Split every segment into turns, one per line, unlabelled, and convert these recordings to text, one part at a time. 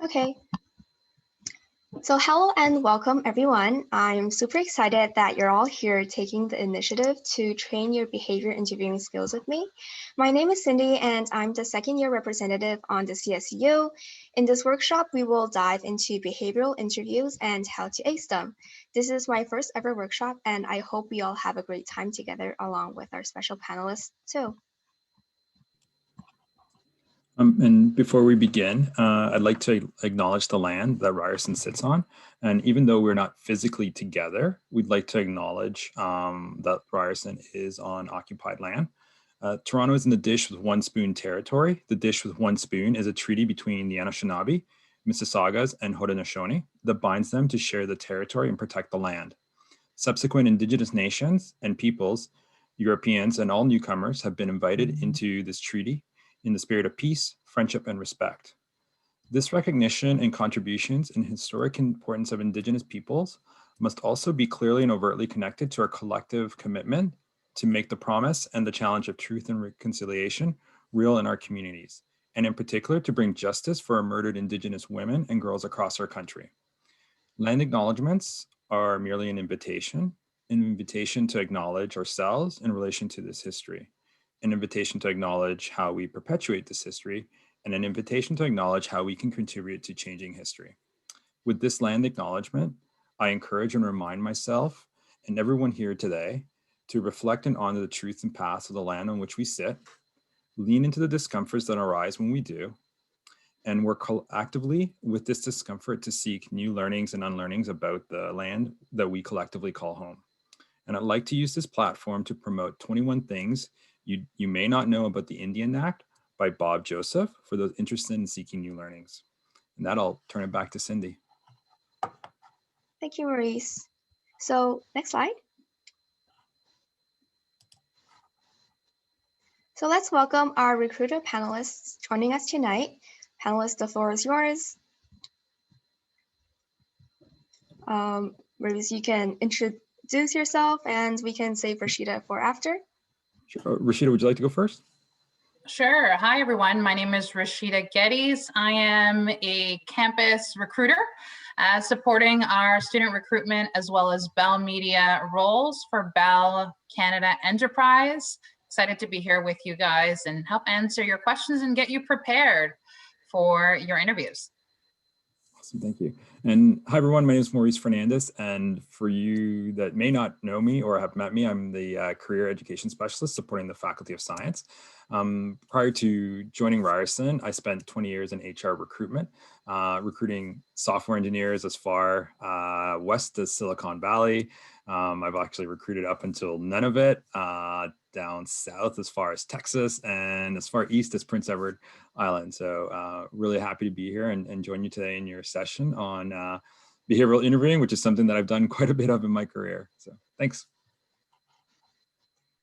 Okay, so hello and welcome everyone. I'm super excited that you're all here taking the initiative to train your behavior interviewing skills with me. My name is Cindy and I'm the second year representative on the CSU. In this workshop, we will dive into behavioral interviews and how to ace them. This is my first ever workshop and I hope we all have a great time together along with our special panelists too.
And before we begin, I'd like to acknowledge the land that Ryerson sits on. And even though we're not physically together, we'd like to acknowledge that Ryerson is on occupied land. Toronto is in the dish with one spoon territory. The dish with one spoon is a treaty between the Anishinaabe, Mississaugas, and Haudenosaunee that binds them to share the territory and protect the land. Subsequent Indigenous nations and peoples, Europeans, and all newcomers have been invited into this treaty in the spirit of peace, friendship, and respect. This recognition and contributions and historic importance of Indigenous peoples must also be clearly and overtly connected to our collective commitment to make the promise and the challenge of truth and reconciliation real in our communities, and in particular to bring justice for our murdered Indigenous women and girls across our country. Land acknowledgements are merely an invitation to acknowledge ourselves in relation to this history, an invitation to acknowledge how we perpetuate this history, and an invitation to acknowledge how we can contribute to changing history. With this land acknowledgement, I encourage and remind myself and everyone here today to reflect and honor the truth and paths of the land on which we sit, lean into the discomforts that arise when we do, and work actively with this discomfort to seek new learnings and unlearnings about the land that we collectively call home. And I'd like to use this platform to promote 21 things you may not know about the Indian Act by Bob Joseph for those interested in seeking new learnings. And that I'll turn it back to Cindy.
Thank you, Maurice. So next slide. So let's welcome our recruiter panelists joining us tonight. Panelists, the floor is yours. Maurice, you can introduce yourself and we can save Rashida for after.
Sure. Rashida, would you like to go first?
Sure. Hi, everyone. My name is Rashida Geddes. I am a campus recruiter supporting our student recruitment as well as Bell Media roles for Bell Canada Enterprise. Excited to be here with you guys and help answer your questions and get you prepared for your interviews.
Awesome, thank you. And hi everyone, my name is Maurice Fernandez, and for you that may not know me or have met me, I'm the career education specialist supporting the Faculty of Science. Prior to joining Ryerson, I spent 20 years in HR recruitment, recruiting software engineers as far west as Silicon Valley. I've actually recruited up until Nunavut, down south as far as Texas, and as far east as Prince Edward Island. So really happy to be here and join you today in your session on behavioral interviewing, which is something that I've done quite a bit of in my career. So thanks.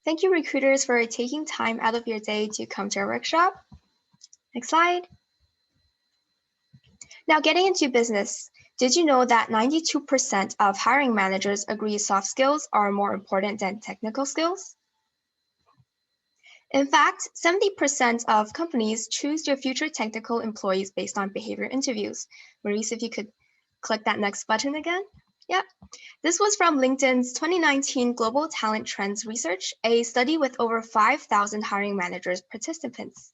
Thank you, recruiters, for taking time out of your day to come to our workshop. Next slide. Now, getting into business, did you know that 92% of hiring managers agree soft skills are more important than technical skills? In fact, 70% of companies choose their future technical employees based on behavior interviews. Maurice, if you could click that next button again. Yep. This was from LinkedIn's 2019 Global Talent Trends Research, a study with over 5,000 hiring managers participants.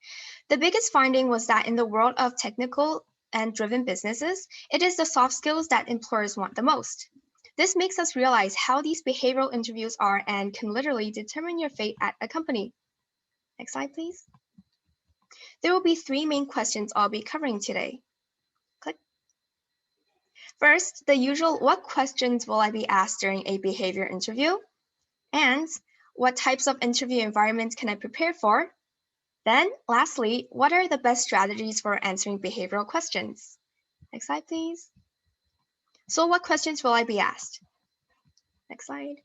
The biggest finding was that in the world of technical and driven businesses, it is the soft skills that employers want the most. This makes us realize how these behavioral interviews are and can literally determine your fate at a company. Next slide, please. There will be three main questions I'll be covering today. Click. First, the usual, what questions will I be asked during a behavior interview? And what types of interview environments can I prepare for? Then, lastly, what are the best strategies for answering behavioral questions? Next slide, please. So what questions will I be asked? Next slide.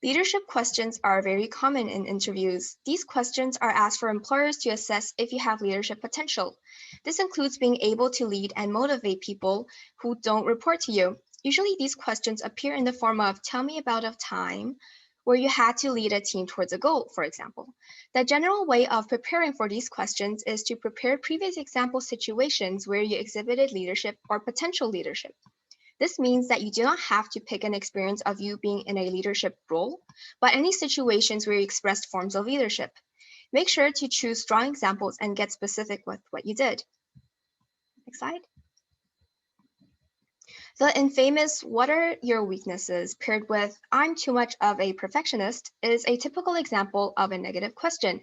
Leadership questions are very common in interviews. These questions are asked for employers to assess if you have leadership potential. This includes being able to lead and motivate people who don't report to you. Usually these questions appear in the form of, tell me about a time where you had to lead a team towards a goal, for example. The general way of preparing for these questions is to prepare previous example situations where you exhibited leadership or potential leadership. This means that you do not have to pick an experience of you being in a leadership role, but any situations where you expressed forms of leadership. Make sure to choose strong examples and get specific with what you did. Next slide. The infamous "what are your weaknesses" paired with "I'm too much of a perfectionist" is a typical example of a negative question.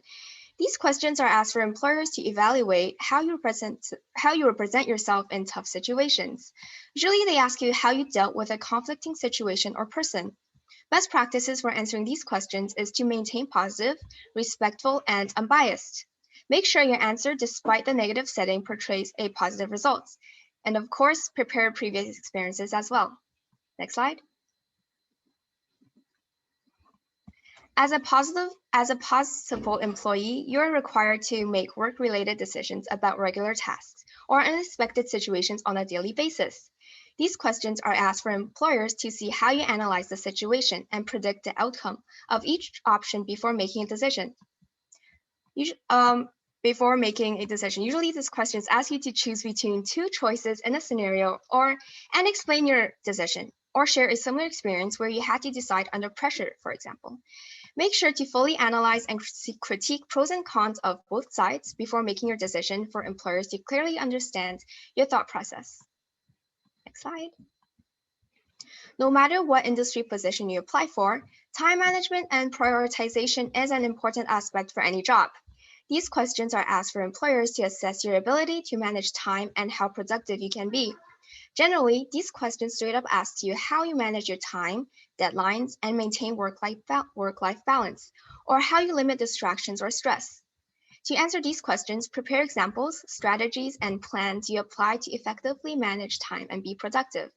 These questions are asked for employers to evaluate how you represent yourself in tough situations. Usually they ask you how you dealt with a conflicting situation or person. Best practices for answering these questions is to maintain positive, respectful, and unbiased. Make sure your answer, despite the negative setting, portrays a positive result. And of course, prepare previous experiences as well. Next slide. As a possible employee, you are required to make work-related decisions about regular tasks or unexpected situations on a daily basis. These questions are asked for employers to see how you analyze the situation and predict the outcome of each option before making a decision. Usually, these questions ask you to choose between two choices in a scenario and explain your decision, or share a similar experience where you had to decide under pressure, for example. Make sure to fully analyze and critique pros and cons of both sides before making your decision for employers to clearly understand your thought process. Next slide. No matter what industry position you apply for, time management and prioritization is an important aspect for any job. These questions are asked for employers to assess your ability to manage time and how productive you can be. Generally, these questions straight up ask you how you manage your time, deadlines, and maintain work-life balance, or how you limit distractions or stress. To answer these questions, prepare examples, strategies, and plans you apply to effectively manage time and be productive.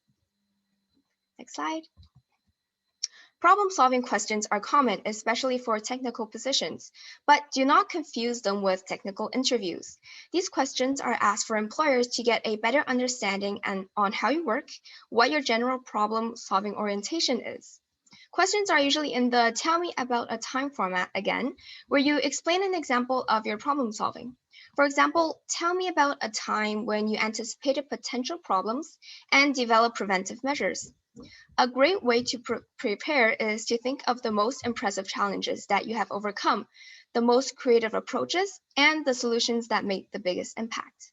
Next slide. Problem-solving questions are common, especially for technical positions, but do not confuse them with technical interviews. These questions are asked for employers to get a better understanding on how you work, what your general problem-solving orientation is. Questions are usually in the "tell me about a time" format again, where you explain an example of your problem-solving. For example, tell me about a time when you anticipated potential problems and developed preventive measures. A great way to prepare is to think of the most impressive challenges that you have overcome, the most creative approaches, and the solutions that make the biggest impact.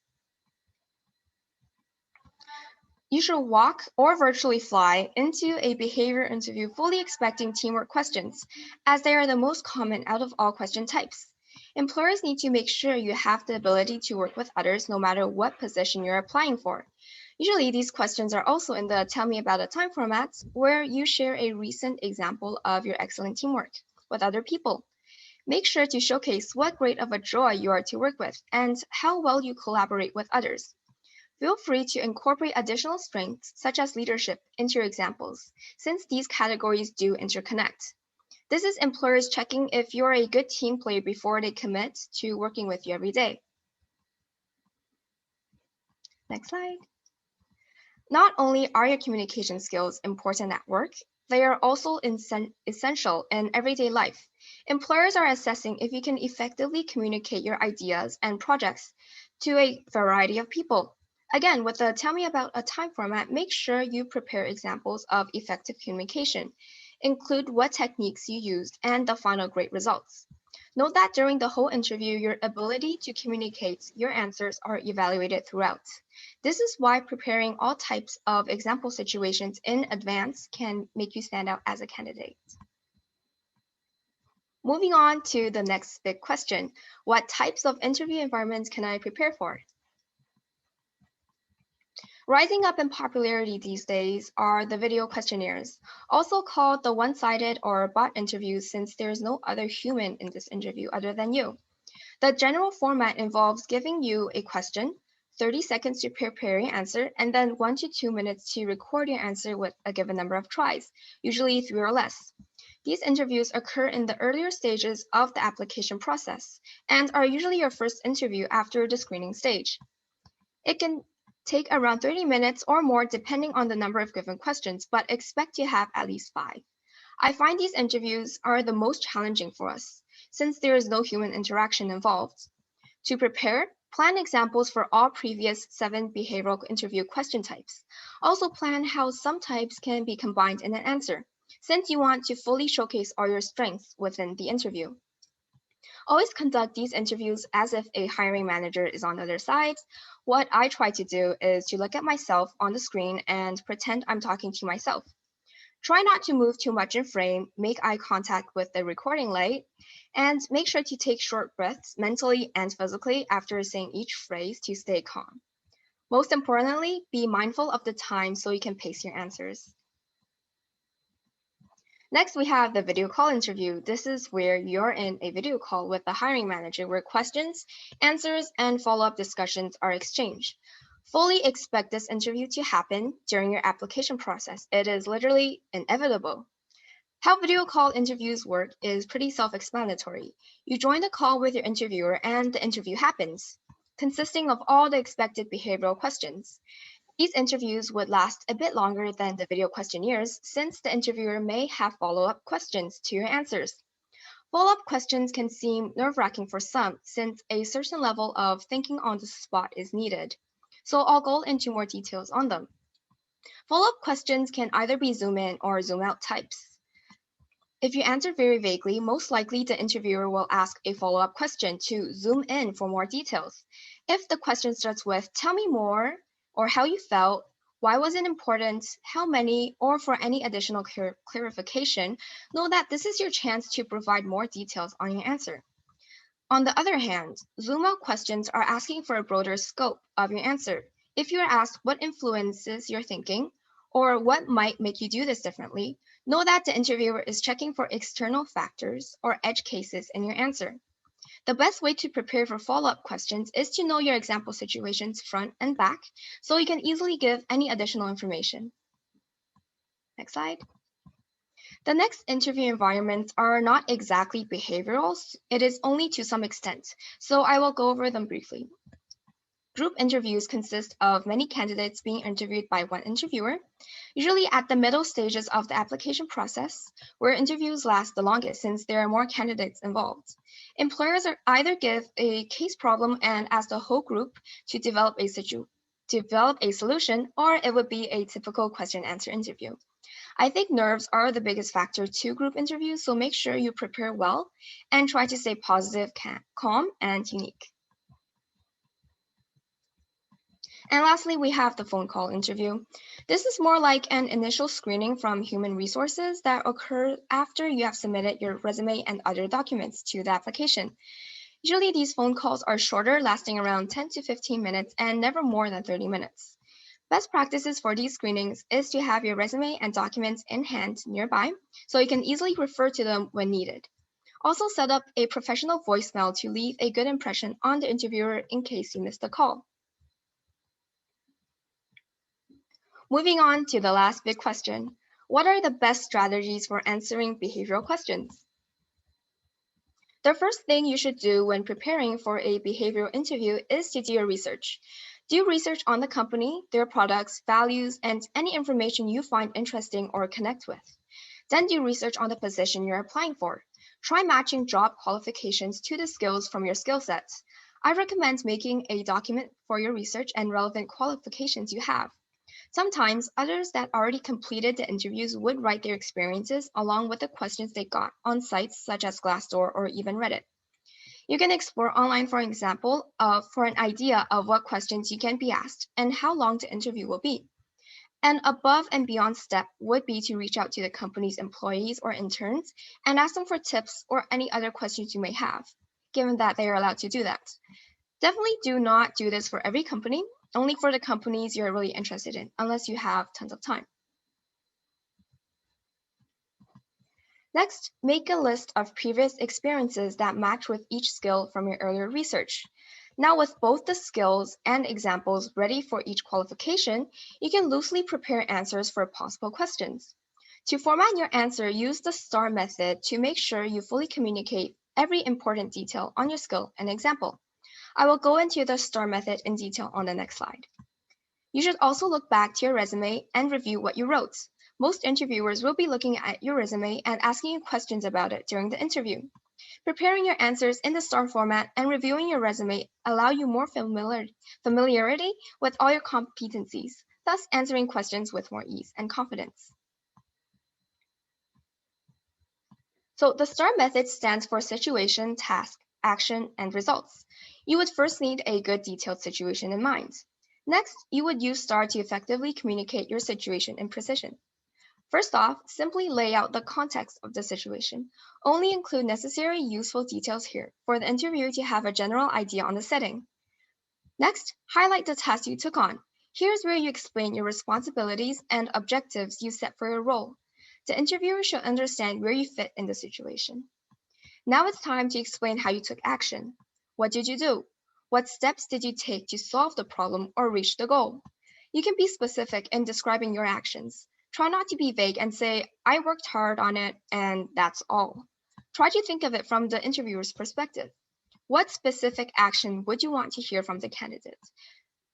You should walk or virtually fly into a behavior interview fully expecting teamwork questions, as they are the most common out of all question types. Employers need to make sure you have the ability to work with others no matter what position you're applying for. Usually, these questions are also in the "tell me about a time" formats, where you share a recent example of your excellent teamwork with other people. Make sure to showcase what great of a joy you are to work with and how well you collaborate with others. Feel free to incorporate additional strengths, such as leadership, into your examples, since these categories do interconnect. This is employers checking if you're a good team player before they commit to working with you every day. Next slide. Not only are your communication skills important at work, they are also essential in everyday life. Employers are assessing if you can effectively communicate your ideas and projects to a variety of people. Again, with the "tell me about a time" format, make sure you prepare examples of effective communication. Include what techniques you used and the final great results. Note that during the whole interview, your ability to communicate your answers are evaluated throughout. This is why preparing all types of example situations in advance can make you stand out as a candidate. Moving on to the next big question: what types of interview environments can I prepare for? Rising up in popularity these days are the video questionnaires, also called the one-sided or bot interviews, since there is no other human in this interview other than you. The general format involves giving you a question, 30 seconds to prepare your answer, and then 1 to 2 minutes to record your answer with a given number of tries, usually 3 or less. These interviews occur in the earlier stages of the application process and are usually your first interview after the screening stage. It can take around 30 minutes or more depending on the number of given questions, but expect to have at least 5. I find these interviews are the most challenging for us, since there is no human interaction involved. To prepare, plan examples for all previous 7 behavioral interview question types. Also plan how some types can be combined in an answer, since you want to fully showcase all your strengths within the interview. Always conduct these interviews as if a hiring manager is on the other side. What I try to do is to look at myself on the screen and pretend I'm talking to myself. Try not to move too much in frame, make eye contact with the recording light, and make sure to take short breaths mentally and physically after saying each phrase to stay calm. Most importantly, be mindful of the time so you can pace your answers. Next, we have the video call interview. This is where you're in a video call with the hiring manager where questions, answers, and follow-up discussions are exchanged. Fully expect this interview to happen during your application process. It is literally inevitable. How video call interviews work is pretty self-explanatory. You join the call with your interviewer and the interview happens, consisting of all the expected behavioral questions. These interviews would last a bit longer than the video questionnaires since the interviewer may have follow-up questions to your answers. Follow-up questions can seem nerve-wracking for some since a certain level of thinking on the spot is needed. So I'll go into more details on them. Follow-up questions can either be zoom in or zoom out types. If you answer very vaguely, most likely the interviewer will ask a follow-up question to zoom in for more details. If the question starts with, "Tell me more," or "How you felt," "Why was it important," "How many," or for any additional clarification, know that this is your chance to provide more details on your answer. On the other hand, zoom out questions are asking for a broader scope of your answer. If you are asked what influences your thinking, or what might make you do this differently, know that the interviewer is checking for external factors or edge cases in your answer. The best way to prepare for follow-up questions is to know your example situations front and back, so you can easily give any additional information. Next slide. The next interview environments are not exactly behavioral, it is only to some extent, so I will go over them briefly. Group interviews consist of many candidates being interviewed by one interviewer, usually at the middle stages of the application process, where interviews last the longest since there are more candidates involved. Employers either give a case problem and ask the whole group to develop a solution, or it would be a typical question-answer interview. I think nerves are the biggest factor to group interviews, so make sure you prepare well and try to stay positive, calm, and unique. And lastly, we have the phone call interview. This is more like an initial screening from human resources that occurs after you have submitted your resume and other documents to the application. Usually these phone calls are shorter, lasting around 10 to 15 minutes and never more than 30 minutes. Best practices for these screenings is to have your resume and documents in hand nearby so you can easily refer to them when needed. Also set up a professional voicemail to leave a good impression on the interviewer in case you missed the call. Moving on to the last big question. What are the best strategies for answering behavioral questions? The first thing you should do when preparing for a behavioral interview is to do your research. Do research on the company, their products, values, and any information you find interesting or connect with. Then do research on the position you're applying for. Try matching job qualifications to the skills from your skill sets. I recommend making a document for your research and relevant qualifications you have. Sometimes others that already completed the interviews would write their experiences along with the questions they got on sites such as Glassdoor or even Reddit. You can explore online, for example, for an idea of what questions you can be asked and how long the interview will be. An above and beyond step would be to reach out to the company's employees or interns and ask them for tips or any other questions you may have, given that they are allowed to do that. Definitely do not do this for every company, only for the companies you're really interested in, unless you have tons of time. Next, make a list of previous experiences that match with each skill from your earlier research. Now, with both the skills and examples ready for each qualification, you can loosely prepare answers for possible questions. To format your answer, use the STAR method to make sure you fully communicate every important detail on your skill and example. I will go into the STAR method in detail on the next slide. You should also look back to your resume and review what you wrote. Most interviewers will be looking at your resume and asking you questions about it during the interview. Preparing your answers in the STAR format and reviewing your resume allow you more familiarity with all your competencies, thus answering questions with more ease and confidence. So the STAR method stands for situation, task, action, and results. You would first need a good detailed situation in mind. Next, you would use STAR to effectively communicate your situation in precision. First off, simply lay out the context of the situation. Only include necessary useful details here for the interviewer to have a general idea on the setting. Next, highlight the task you took on. Here's where you explain your responsibilities and objectives you set for your role. The interviewer should understand where you fit in the situation. Now it's time to explain how you took action. What did you do? What steps did you take to solve the problem or reach the goal? You can be specific in describing your actions. Try not to be vague and say, I worked hard on it and that's all. Try to think of it from the interviewer's perspective. What specific action would you want to hear from the candidate?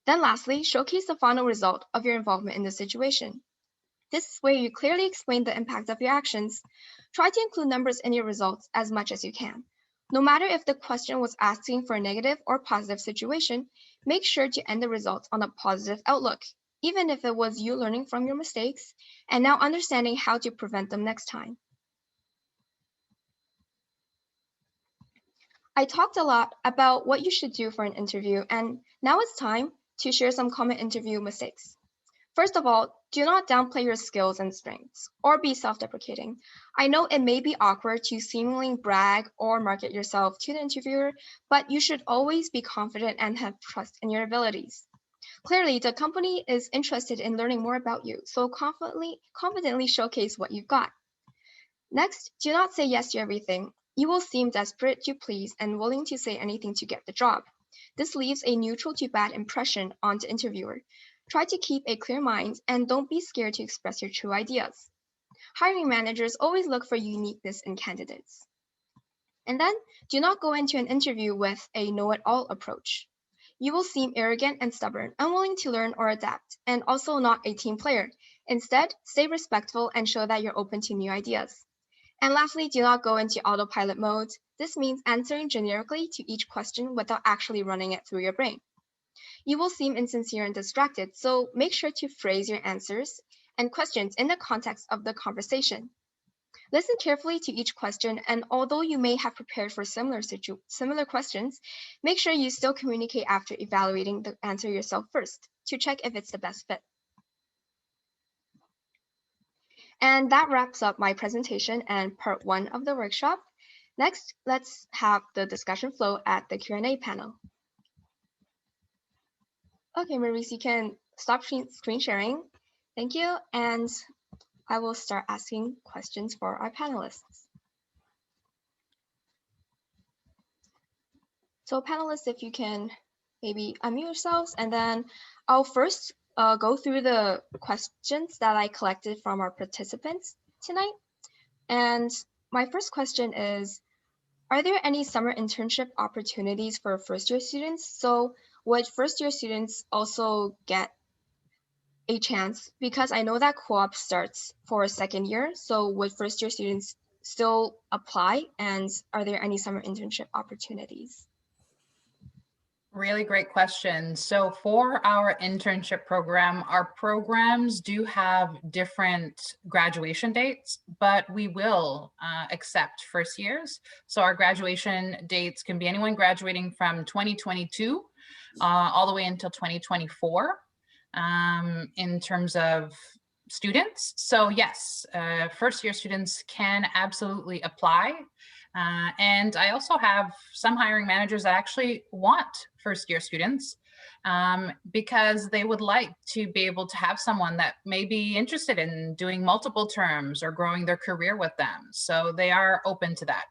Then lastly, showcase the final result of your involvement in the situation. This is where you clearly explain the impact of your actions. Try to include numbers in your results as much as you can. No matter if the question was asking for a negative or positive situation, make sure to end the results on a positive outlook, even if it was you learning from your mistakes and now understanding how to prevent them next time. I talked a lot about what you should do for an interview, and now it's time to share some common interview mistakes. First of all, do not downplay your skills and strengths or be self-deprecating. I know it may be awkward to seemingly brag or market yourself to the interviewer, but you should always be confident and have trust in your abilities. Clearly, the company is interested in learning more about you, so confidently showcase what you've got. Next, do not say yes to everything. You will seem desperate to please and willing to say anything to get the job. This leaves a neutral to bad impression on the interviewer. Try to keep a clear mind and don't be scared to express your true ideas. Hiring managers always look for uniqueness in candidates. And then, do not go into an interview with a know-it-all approach. You will seem arrogant and stubborn, unwilling to learn or adapt, and also not a team player. Instead, stay respectful and show that you're open to new ideas. And lastly, do not go into autopilot mode. This means answering generically to each question without actually running it through your brain. You will seem insincere and distracted, so make sure to phrase your answers and questions in the context of the conversation. Listen carefully to each question, and although you may have prepared for similar questions, make sure you still communicate after evaluating the answer yourself first to check if it's the best fit. And that wraps up my presentation and part 1 of the workshop. Next, let's have the discussion flow at the Q&A panel. Okay, Maurice, you can stop screen sharing. Thank you. And I will start asking questions for our panelists. So panelists, if you can maybe unmute yourselves, and then I'll first go through the questions that I collected from our participants tonight. And my first question is, are there any summer internship opportunities for first-year students? So would first-year students also get a chance? Because I know that co-op starts for a second year, so would first-year students still apply? And are there any summer internship opportunities?
Really great question. So for our internship program, our programs do have different graduation dates, but we will accept first years. So our graduation dates can be anyone graduating from 2022 all the way until 2024 in terms of students. So yes, first year students can absolutely apply. And I also have some hiring managers that actually want first year students because they would like to be able to have someone that may be interested in doing multiple terms or growing their career with them. So they are open to that.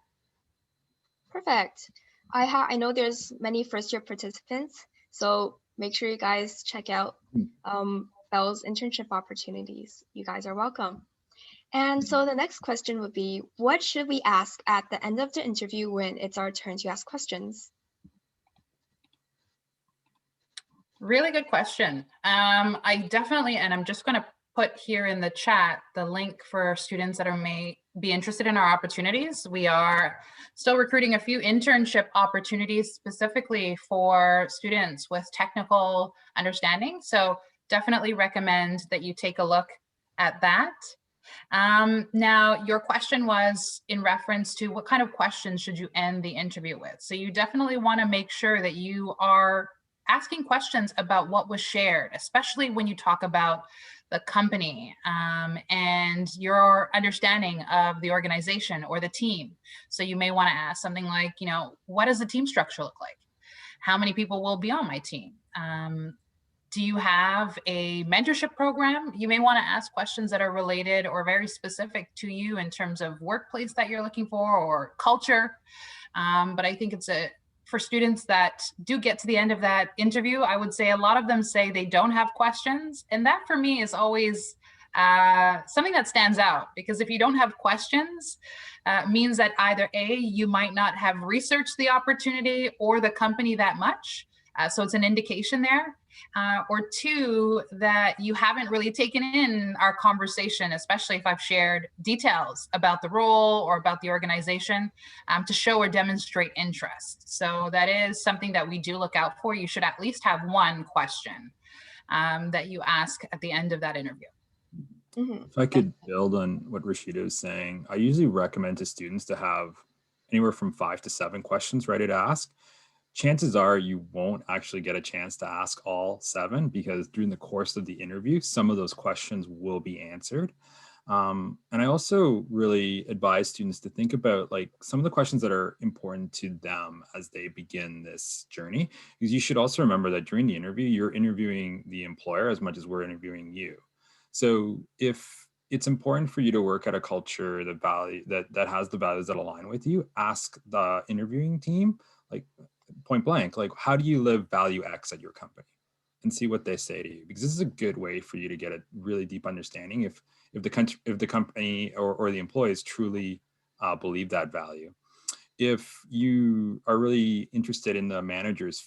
Perfect. I know there's many first year participants, so make sure you guys check out Bell's internship opportunities. You guys are welcome. And so the next question would be, what should we ask at the end of the interview when it's our turn to ask questions?
Really good question. I definitely, and I'm just going to put here in the chat the link for students that may be interested in our opportunities. We are still recruiting a few internship opportunities specifically for students with technical understanding. So definitely recommend that you take a look at that. Now, your question was in reference to what kind of questions should you end the interview with? So you definitely want to make sure that you are asking questions about what was shared, especially when you talk about the company and your understanding of the organization or the team. So you may want to ask something like, what does the team structure look like? How many people will be on my team? Do you have a mentorship program? You may want to ask questions that are related or very specific to you in terms of workplace that you're looking for or culture. But I think for students that do get to the end of that interview, I would say a lot of them say they don't have questions. And that for me is always something that stands out, because if you don't have questions, means that either A, you might not have researched the opportunity or the company that much. So it's an indication there. Or two, that you haven't really taken in our conversation, especially if I've shared details about the role or about the organization, to show or demonstrate interest. So that is something that we do look out for. You should at least have one question that you ask at the end of that interview.
If I could build on what Rashida is saying, I usually recommend to students to have anywhere from 5 to 7 questions ready to ask. Chances are you won't actually get a chance to ask all 7, because during the course of the interview, some of those questions will be answered. And I also really advise students to think about like some of the questions that are important to them as they begin this journey, because you should also remember that during the interview, you're interviewing the employer as much as we're interviewing you. So if it's important for you to work at a culture that has the values that align with you, ask the interviewing team, like point blank, like, how do you live value X at your company? And see what they say to you, because this is a good way for you to get a really deep understanding if the company or the employees truly believe that value. If you are really interested in the manager's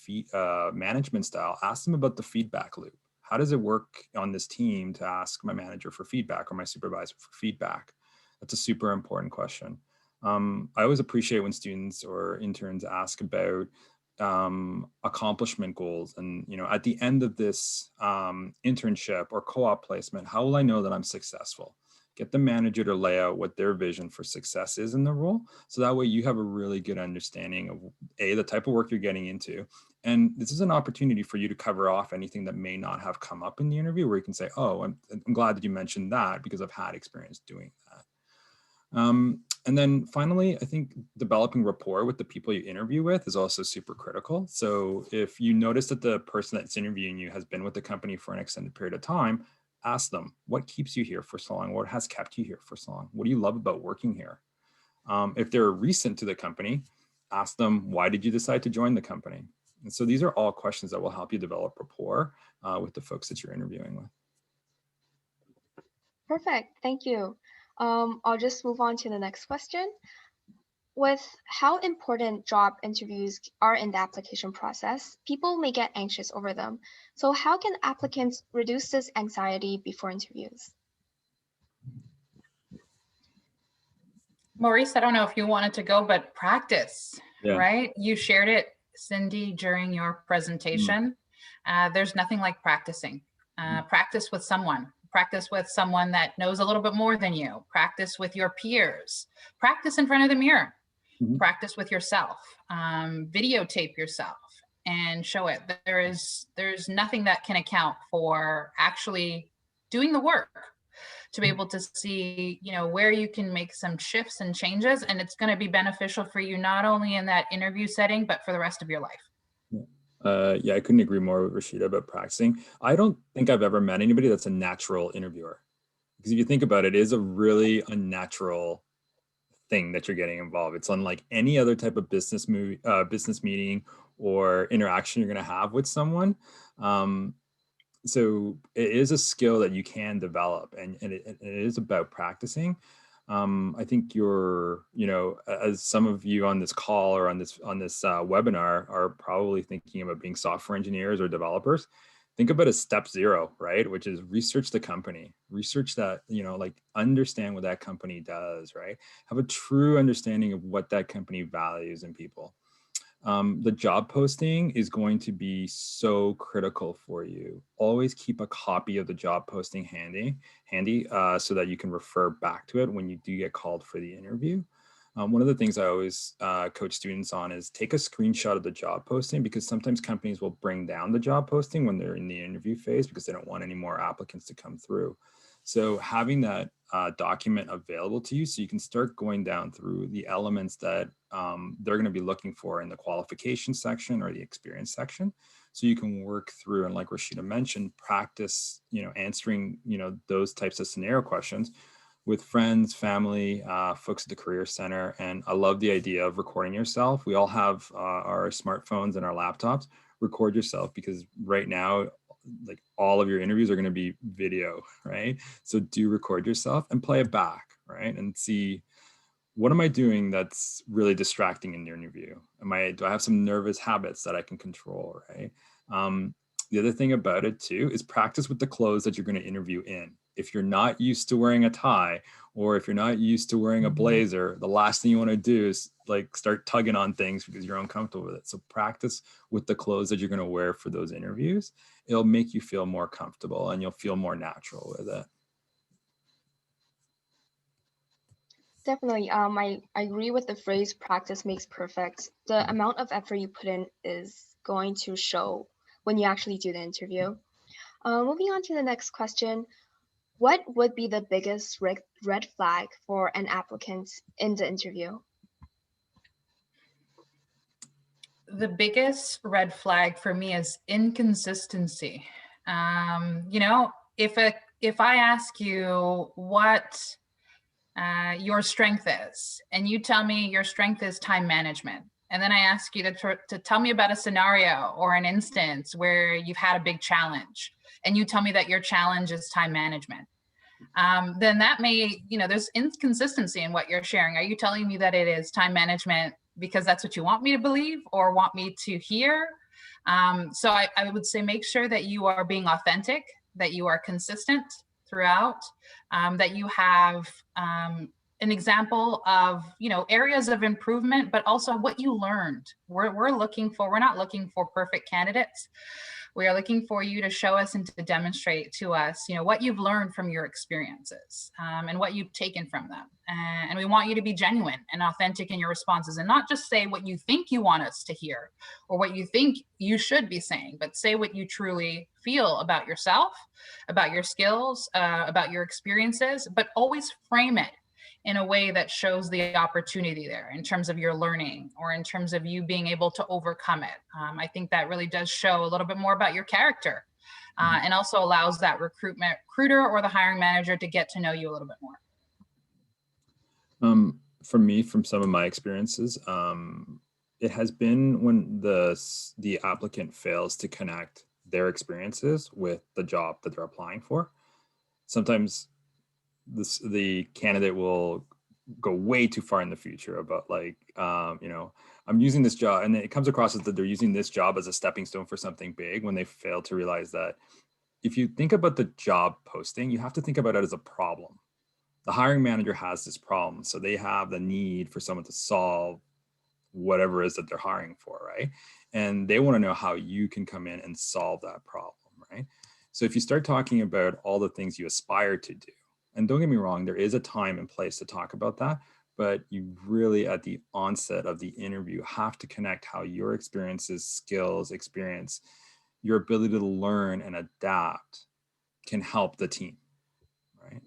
management style, ask them about the feedback loop. How does it work on this team to ask my manager for feedback or my supervisor for feedback? That's a super important question. I always appreciate when students or interns ask about accomplishment goals. And, at the end of this internship or co-op placement, how will I know that I'm successful? Get the manager to lay out what their vision for success is in the role. So that way you have a really good understanding of the type of work you're getting into. And this is an opportunity for you to cover off anything that may not have come up in the interview, where you can say, oh, I'm glad that you mentioned that because I've had experience doing that. And then finally, I think developing rapport with the people you interview with is also super critical. So if you notice that the person that's interviewing you has been with the company for an extended period of time, ask them, what keeps you here for so long? What has kept you here for so long? What do you love about working here? If they're recent to the company, ask them, why did you decide to join the company? And so these are all questions that will help you develop rapport with the folks that you're interviewing with.
Perfect, thank you. I'll just move on to the next question. With how important job interviews are in the application process, people may get anxious over them. So how can applicants reduce this anxiety before interviews?
Maurice, I don't know if you wanted to go, but practice, right? You shared it, Cindy, during your presentation. There's nothing like practicing. Practice with someone. Practice with someone that knows a little bit more than you. Practice with your peers. Practice in front of the mirror. Practice with yourself. Videotape yourself and show it. There's nothing that can account for actually doing the work to be able to see, where you can make some shifts and changes, and it's going to be beneficial for you not only in that interview setting, but for the rest of your life.
Yeah, I couldn't agree more with Rashida about practicing. I don't think I've ever met anybody that's a natural interviewer, because if you think about it, it is a really unnatural thing that you're getting involved. It's unlike any other type of business meeting or interaction you're going to have with someone. So it is a skill that you can develop, and it is about practicing. I think as some of you on this call or on this webinar are probably thinking about being software engineers or developers. think about it as step zero, right? Which is research the company, research that, like understand what that company does, right? Have a true understanding of what that company values in people. The job posting is going to be so critical for you. Always keep a copy of the job posting handy so that you can refer back to it when you do get called for the interview. One of the things I always coach students on is take a screenshot of the job posting, because sometimes companies will bring down the job posting when they're in the interview phase because they don't want any more applicants to come through. So having that document available to you so you can start going down through the elements that they're going to be looking for in the qualification section or the experience section. So you can work through, and like Rashida mentioned, practice, answering, those types of scenario questions with friends, family, folks at the Career Center. And I love the idea of recording yourself. We all have our smartphones and our laptops. Record yourself, because right now, like all of your interviews are going to be video, right? So do record yourself and play it back, right? And see, what am I doing that's really distracting in the interview? Do I have some nervous habits that I can control, right? The other thing about it too is practice with the clothes that you're going to interview in. If you're not used to wearing a tie, or if you're not used to wearing a blazer, the last thing you want to do is like start tugging on things because you're uncomfortable with it. So practice with the clothes that you're going to wear for those interviews. It'll make you feel more comfortable and you'll feel more natural with it.
Definitely. I agree with the phrase practice makes perfect. The amount of effort you put in is going to show when you actually do the interview. Moving on to the next question. What would be the biggest red flag for an applicant in the interview?
The biggest red flag for me is inconsistency. If I ask you what your strength is, and you tell me your strength is time management, and then I ask you to tell me about a scenario or an instance where you've had a big challenge, and you tell me that your challenge is time management, then that may, there's inconsistency in what you're sharing. Are you telling me that it is time management because that's what you want me to believe or want me to hear? So I would say make sure that you are being authentic, that you are consistent throughout, that you have an example of, areas of improvement, but also what you learned. We're not looking for perfect candidates. We are looking for you to show us and to demonstrate to us, what you've learned from your experiences, and what you've taken from them. And we want you to be genuine and authentic in your responses, and not just say what you think you want us to hear or what you think you should be saying, but say what you truly feel about yourself, about your skills, about your experiences, but always frame it in a way that shows the opportunity there in terms of your learning or in terms of you being able to overcome it. I think that really does show a little bit more about your character, and also allows that recruiter or the hiring manager to get to know you a little bit more.
For me, from some of my experiences, it has been when the applicant fails to connect their experiences with the job that they're applying for. Sometimes the candidate will go way too far in the future about like, I'm using this job, and it comes across as that they're using this job as a stepping stone for something big, when they fail to realize that if you think about the job posting, you have to think about it as a problem. The hiring manager has this problem, so they have the need for someone to solve whatever it is that they're hiring for, right? And they want to know how you can come in and solve that problem, right? So if you start talking about all the things you aspire to do, and don't get me wrong, there is a time and place to talk about that, but you really, at the onset of the interview, have to connect how your experiences, skills, experience, your ability to learn and adapt can help the team, right?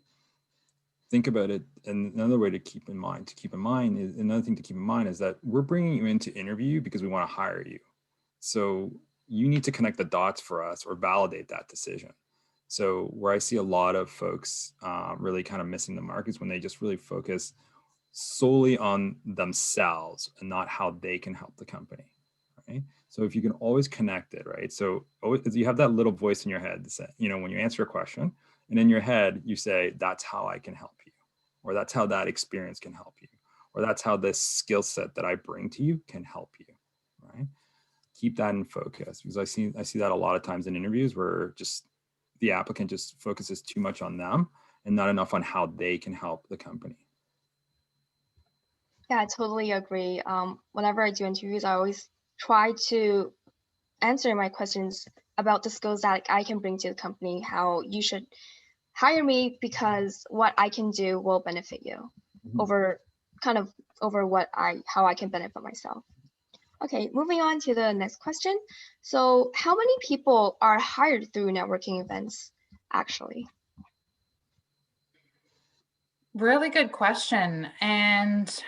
Think about it. And another way to keep in mind is that we're bringing you in to interview because we want to hire you. So you need to connect the dots for us or validate that decision. So where I see a lot of folks really kind of missing the mark is when they just really focus solely on themselves and not how they can help the company, right? So if you can always connect it, right? So you have that little voice in your head that says, when you answer a question, and in your head you say, that's how I can help you, or that's how that experience can help you, or that's how this skill set that I bring to you can help you, right? keep that in focus, because I see that a lot of times in interviews where just the applicant just focuses too much on them and not enough on how they can help the company.
Yeah, I totally agree. Whenever I do interviews, I always try to answer my questions about the skills that I can bring to the company, how you should hire me because what I can do will benefit you over how I can benefit myself. Okay, moving on to the next question. So how many people are hired through networking events actually?
Really good question. And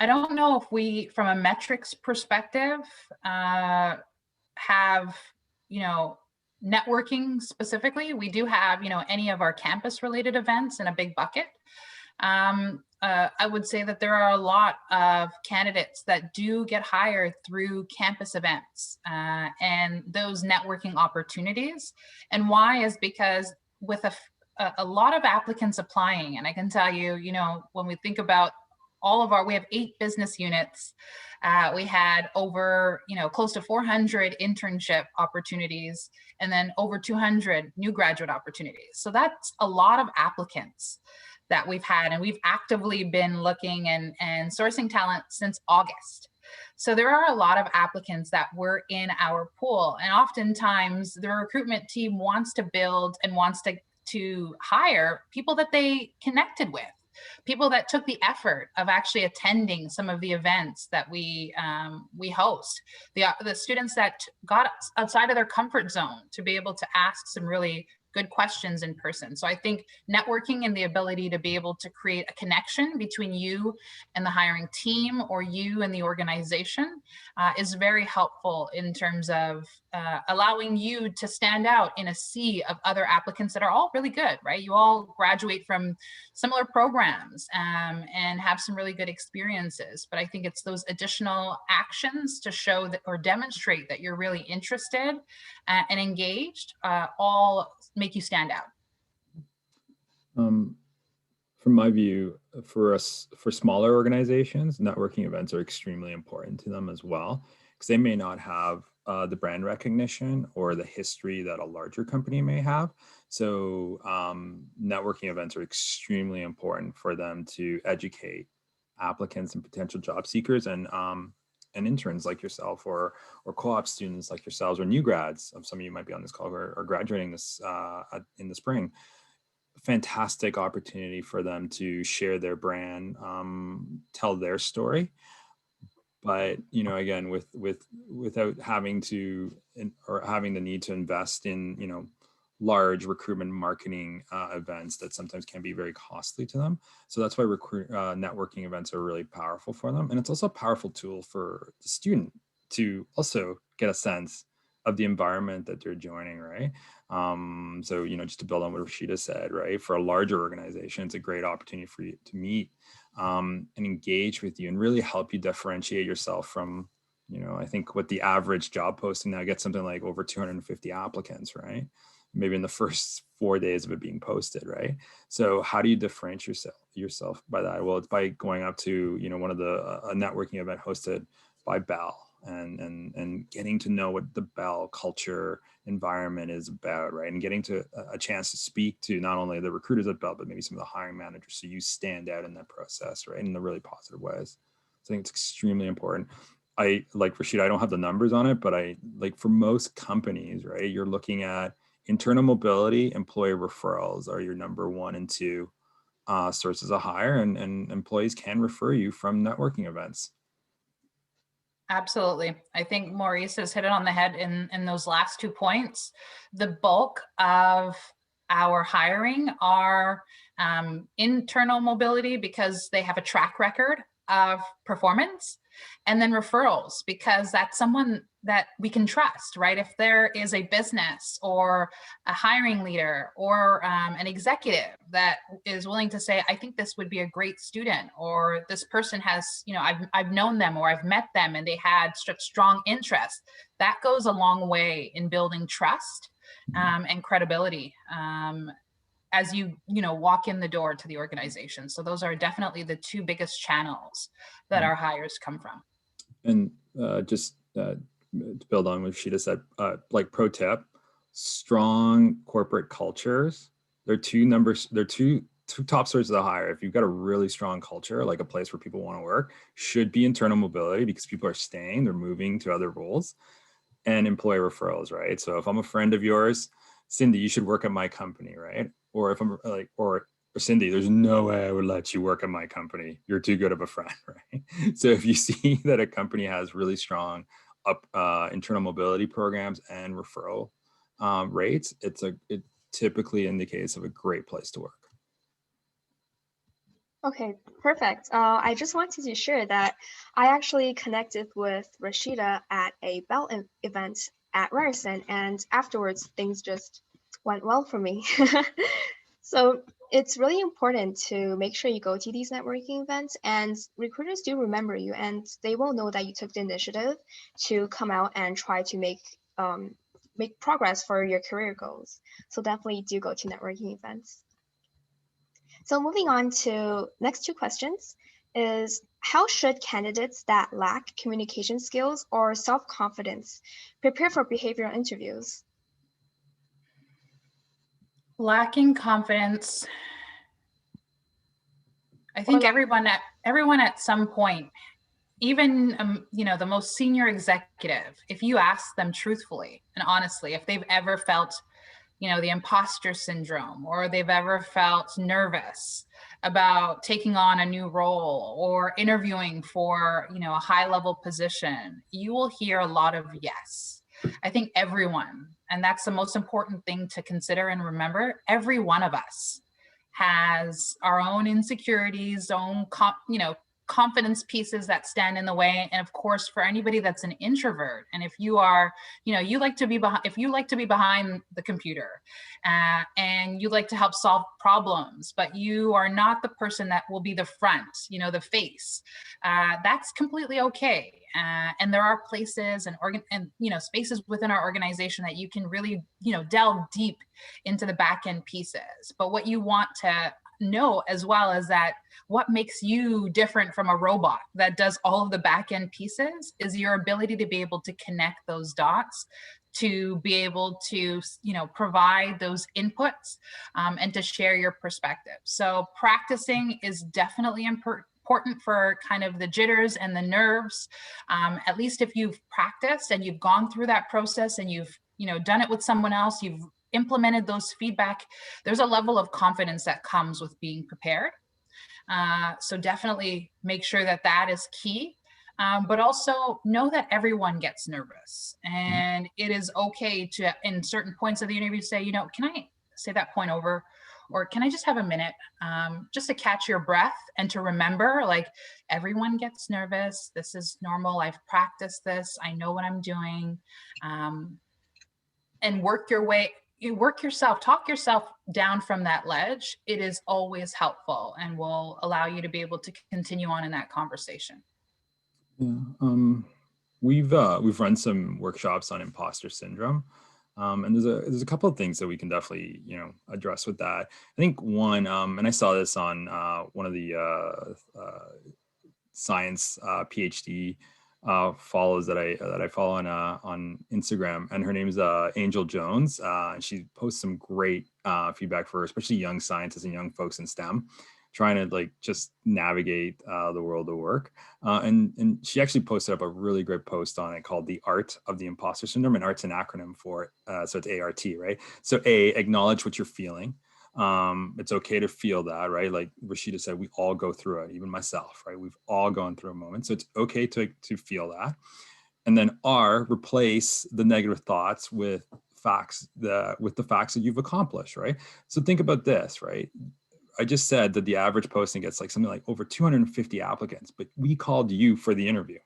I don't know if we, from a metrics perspective, have, networking specifically. We do have, any of our campus related events in a big bucket. I would say that there are a lot of candidates that do get hired through campus events and those networking opportunities. And why is because with a lot of applicants applying, and I can tell you, when we think about we have 8 business units. We had over, close to 400 internship opportunities, and then over 200 new graduate opportunities. So that's a lot of applicants that we've had, and we've actively been looking and sourcing talent since August. So there are a lot of applicants that were in our pool, and oftentimes the recruitment team wants to build and wants to hire people that they connected with, people that took the effort of actually attending some of the events that we host, the students that got outside of their comfort zone to be able to ask some really good questions in person. So I think networking and the ability to be able to create a connection between you and the hiring team or you and the organization is very helpful in terms of allowing you to stand out in a sea of other applicants that are all really good, right? You all graduate from similar programs and have some really good experiences. But I think it's those additional actions to show that or demonstrate that you're really interested and engaged all make you stand out.
From my view, for smaller organizations, networking events are extremely important to them as well, because they may not have the brand recognition or the history that a larger company may have. So networking events are extremely important for them to educate applicants and potential job seekers and interns like yourself, or co-op students like yourselves, or new grads. Some of you might be on this call or are graduating this in the spring. Fantastic opportunity for them to share their brand, tell their story. But again, without having to or having the need to invest in large recruitment marketing events that sometimes can be very costly to them. So that's why networking events are really powerful for them. And it's also a powerful tool for the student to also get a sense of the environment that they're joining, right? So, just to build on what Rashida said, right? For a larger organization, it's a great opportunity for you to meet and engage with you and really help you differentiate yourself from, I think what the average job posting now gets something like over 250 applicants, right? Maybe in the first 4 days of it being posted, right? So how do you differentiate yourself by that? Well, it's by going up to, one of the a networking event hosted by Bell and getting to know what the Bell culture environment is about, right? And getting to a chance to speak to not only the recruiters at Bell, but maybe some of the hiring managers, so you stand out in that process, right? In the really positive ways. So I think it's extremely important. I like Rashida, I don't have the numbers on it, but I like for most companies, right? You're looking at internal mobility, employee referrals are your number 1 and 2 sources of hire, and employees can refer you from networking events.
Absolutely. I think Maurice has hit it on the head in those last 2 points. The bulk of our hiring are internal mobility because they have a track record of performance, and then referrals because that's someone that we can trust, right? If there is a business or a hiring leader or an executive that is willing to say, I think this would be a great student, or this person has, I've known them or I've met them and they had such strong interest, that goes a long way in building trust and credibility as you walk in the door to the organization. So those are definitely the 2 biggest channels that our hires come from.
And to build on what Rashida said, like pro tip, strong corporate cultures. They're two top sources of hire. If you've got a really strong culture, like a place where people want to work, should be internal mobility because people are staying, they're moving to other roles, and employee referrals, right? So if I'm a friend of yours, Cindy, you should work at my company, right? Or if I'm like, or Cindy, there's no way I would let you work at my company. You're too good of a friend, right? So if you see that a company has really strong internal mobility programs and referral rates, it typically indicates of a great place to work.
Okay, perfect. I just wanted to share that I actually connected with Rashida at a Bell event at Ryerson, and afterwards things just went well for me. So it's really important to make sure you go to these networking events, and recruiters do remember you, and they will know that you took the initiative to come out and try to make progress for your career goals. So definitely do go to networking events. So moving on to next two questions is, how should candidates that lack communication skills or self-confidence prepare for behavioral interviews?
Lacking confidence. I think everyone at some point, even the most senior executive, if you ask them truthfully and honestly if they've ever felt the imposter syndrome, or they've ever felt nervous about taking on a new role or interviewing for a high level position, you will hear a lot of yes. I think everyone, and that's the most important thing to consider and remember, every one of us has our own insecurities, own confidence pieces that stand in the way. And of course, for anybody that's an introvert, and if you are, you like to be behind the computer, and you like to help solve problems, but you are not the person that will be the front, the face, that's completely okay. And there are places and spaces within our organization that you can really delve deep into the back end pieces. But what you want to know as well is that what makes you different from a robot that does all of the back end pieces is your ability to be able to connect those dots, to be able to provide those inputs, and to share your perspective. So practicing is definitely important for kind of the jitters and the nerves. At least if you've practiced and you've gone through that process and you've done it with someone else, you've implemented those feedback, there's a level of confidence that comes with being prepared. So definitely make sure that is key. But also know that everyone gets nervous, and it is okay to, in certain points of the interview, say, can I say that point over? Or can I just have a minute, just to catch your breath and to remember, like, everyone gets nervous. This is normal. I've practiced this. I know what I'm doing. And talk yourself down from that ledge. It is always helpful and will allow you to be able to continue on in that conversation.
Yeah, we've run some workshops on imposter syndrome, and there's a couple of things that we can definitely address with that. I think one, and I saw this on one of the science PhD follows that I follow on Instagram, and her name is Angel Jones, and she posts some great feedback for especially young scientists and young folks in STEM, trying to just navigate the world of work. And she actually posted up a really great post on it called The Art of the Imposter Syndrome, and ART's an acronym for it. So it's ART, right? So A, acknowledge what you're feeling. It's okay to feel that, right? Like Rashida said, we all go through it, even myself, right? We've all gone through a moment. So it's okay to feel that. And then R, replace the negative thoughts with facts, with the facts that you've accomplished, right? So think about this, right? I just said that the average posting gets something like over 250 applicants, but we called you for the interview,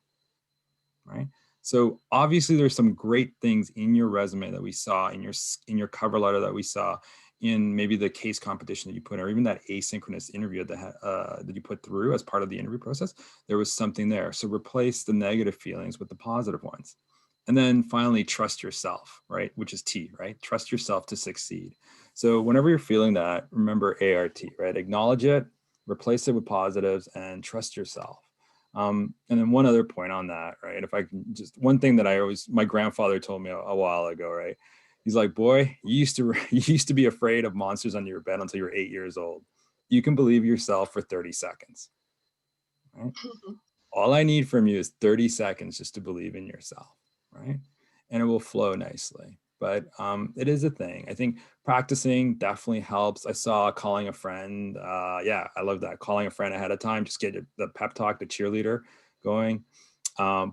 right? So obviously there's some great things in your resume that we saw, in your cover letter that we saw, in maybe the case competition that you put, or even that asynchronous interview that you put through as part of the interview process. There was something there. So replace the negative feelings with the positive ones. And then finally, trust yourself, right? Which is T, right? Trust yourself to succeed. So whenever you're feeling that, remember ART, right? Acknowledge it, replace it with positives, and trust yourself. And then one other point on that, right? If I can just, one thing that my grandfather told me a while ago, right? He's like, boy, you used to be afraid of monsters under your bed until you're 8 years old. You can believe yourself for 30 seconds. Right? All I need from you is 30 seconds just to believe in yourself, right? And it will flow nicely. But it is a thing. I think practicing definitely helps. I saw calling a friend. Yeah, I love that. Calling a friend ahead of time, just get the pep talk, the cheerleader going.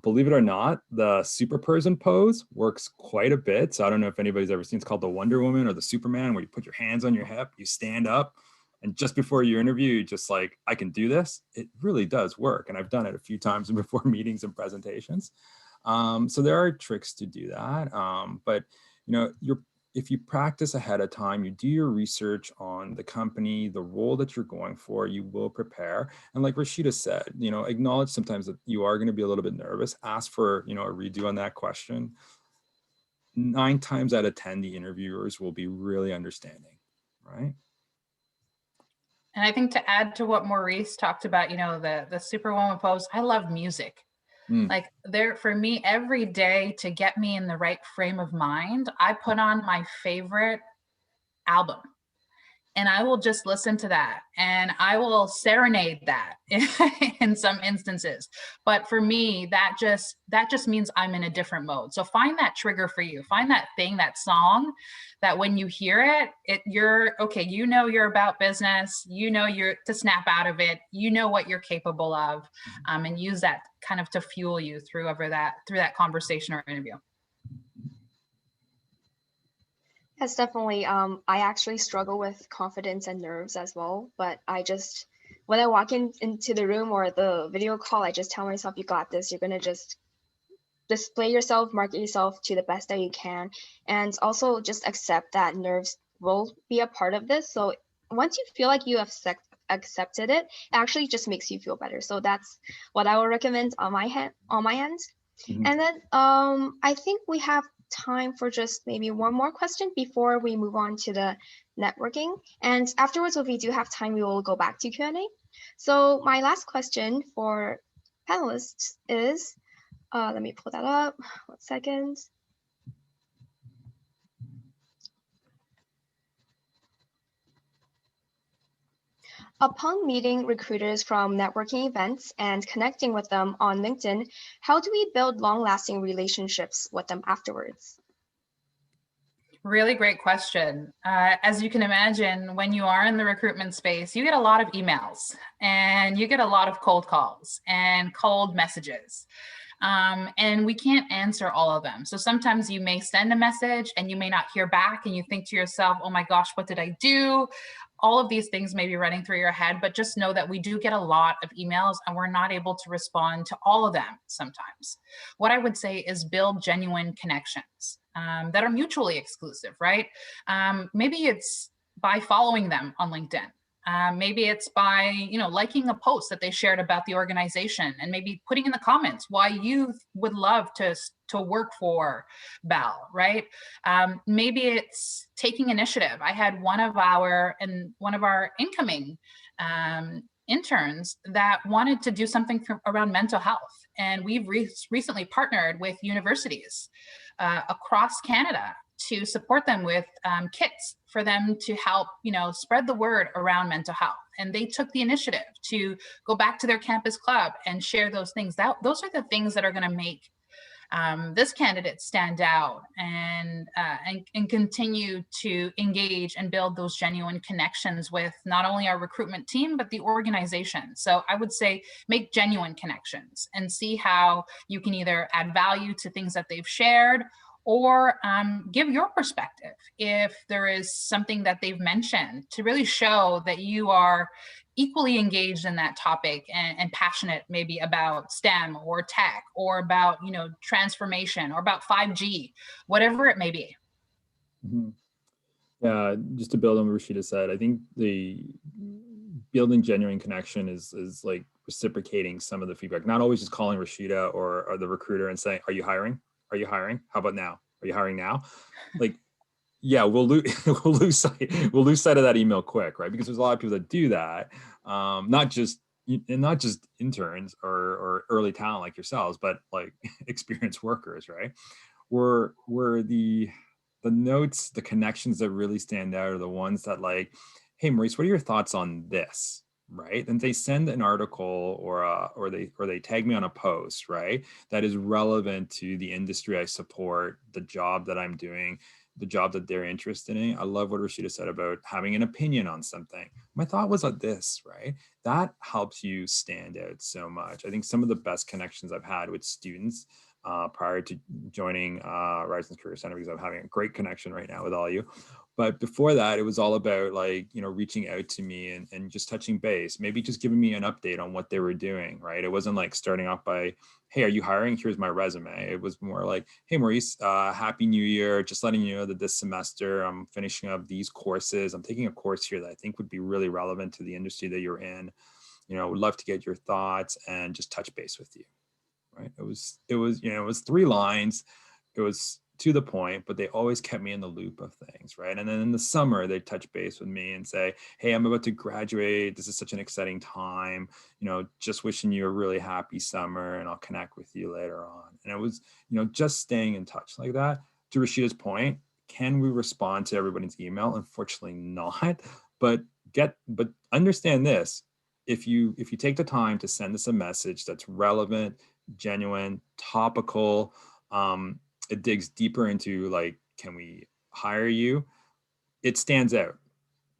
Believe it or not, the super person pose works quite a bit. So I don't know if anybody's ever seen, it's called the Wonder Woman or the Superman, where you put your hands on your hip, you stand up, and just before your interview, you're just like, I can do this. It really does work. And I've done it a few times before meetings and presentations. So there are tricks to do that. But if you practice ahead of time, you do your research on the company, the role that you're going for, you will prepare. And like Rashida said, acknowledge sometimes that you are going to be a little bit nervous. Ask for, a redo on that question. 9 times out of 10, the interviewers will be really understanding, right?
And I think to add to what Maurice talked about, the Superwoman pose, I love music. Like for me, every day to get me in the right frame of mind, I put on my favorite album and I will just listen to that and I will serenade that in some instances. But for me, that just means I'm in a different mode. So find that trigger for you, find that thing, that song that when you hear it, you're okay. You're about business, you're to snap out of it, what you're capable of, and use that kind of to fuel you through that conversation or interview.
Yes, definitely. I actually struggle with confidence and nerves as well, but when I walk into the room or the video call, I just tell myself, you got this. You're gonna just display yourself, market yourself to the best that you can, and also just accept that nerves will be a part of this. So once you feel like you have accepted it, it actually just makes you feel better. So that's what I would recommend on my end. Mm-hmm. And then I think we have time for just maybe one more question before we move on to the networking. And afterwards, if we do have time, we will go back to Q&A. So my last question for panelists is, let me pull that up, 1 second. Upon meeting recruiters from networking events and connecting with them on LinkedIn, how do we build long-lasting relationships with them afterwards?
Really great question. As you can imagine, when you are in the recruitment space, you get a lot of emails and you get a lot of cold calls and cold messages. And we can't answer all of them. So sometimes you may send a message and you may not hear back and you think to yourself, oh my gosh, what did I do? All of these things may be running through your head, but just know that we do get a lot of emails and we're not able to respond to all of them sometimes. What I would say is build genuine connections that are mutually exclusive, right? Maybe it's by following them on LinkedIn. Maybe it's by, liking a post that they shared about the organization and maybe putting in the comments why you would love to work for Bell, right? Maybe it's taking initiative. I had one of our incoming interns that wanted to do something around mental health. And we've recently partnered with universities across Canada to support them with kits for them to help, spread the word around mental health. And they took the initiative to go back to their campus club and share those things. Those are the things that are going to make this candidate stand out and continue to engage and build those genuine connections with not only our recruitment team, but the organization. So I would say make genuine connections and see how you can either add value to things that they've shared or give your perspective if there is something that they've mentioned to really show that you are equally engaged in that topic and passionate maybe about STEM or tech or about, transformation or about 5G, whatever it may be.
Mm-hmm. Yeah, just to build on what Rashida said, I think the building genuine connection is like reciprocating some of the feedback, not always just calling Rashida or the recruiter and saying, are you hiring? Are you hiring? How about now? Are you hiring now? Like, yeah, we'll lose sight of that email quick, right? Because there's a lot of people that do that, not just and not just interns or early talent like yourselves, but like experienced workers, right? Were the notes, the connections that really stand out are the ones that like, hey, Maurice, what are your thoughts on this? Right. And they send an article or they tag me on a post, right? That is relevant to the industry I support, the job that I'm doing, the job that they're interested in. I love what Rashida said about having an opinion on something. My thought was on this, right? That helps you stand out so much. I think some of the best connections I've had with students prior to joining Ryerson Career Center, because I'm having a great connection right now with all you. But before that, it was all about like, you know, reaching out to me and just touching base, maybe just giving me an update on what they were doing, right? It wasn't like starting off by, hey, are you hiring? Here's my resume. It was more like, hey, Maurice, happy new year. Just letting you know that this semester I'm finishing up these courses. I'm taking a course here that I think would be really relevant to the industry that you're in. You know, would love to get your thoughts and just touch base with you. Right. It was, you know, it was 3 lines. It was to the point, but they always kept me in the loop of things. Right. And then in the summer, they touch base with me and say, hey, I'm about to graduate. This is such an exciting time. You know, just wishing you a really happy summer and I'll connect with you later on. And it was, you know, just staying in touch like that. To Rashida's point, can we respond to everybody's email? Unfortunately not, but understand this. If you take the time to send us a message that's relevant, genuine, topical, it digs deeper into like, can we hire you? It stands out.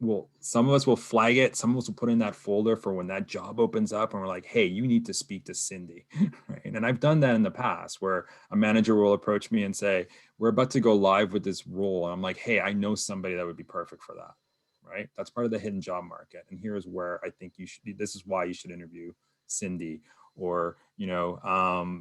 Well, some of us will flag it. Some of us will put in that folder for when that job opens up and we're like, hey, you need to speak to Cindy. Right. And I've done that in the past where a manager will approach me and say, we're about to go live with this role. And I'm like, hey, I know somebody that would be perfect for that. Right. That's part of the hidden job market. And here's where I think you should be. This is why you should interview Cindy or, you know,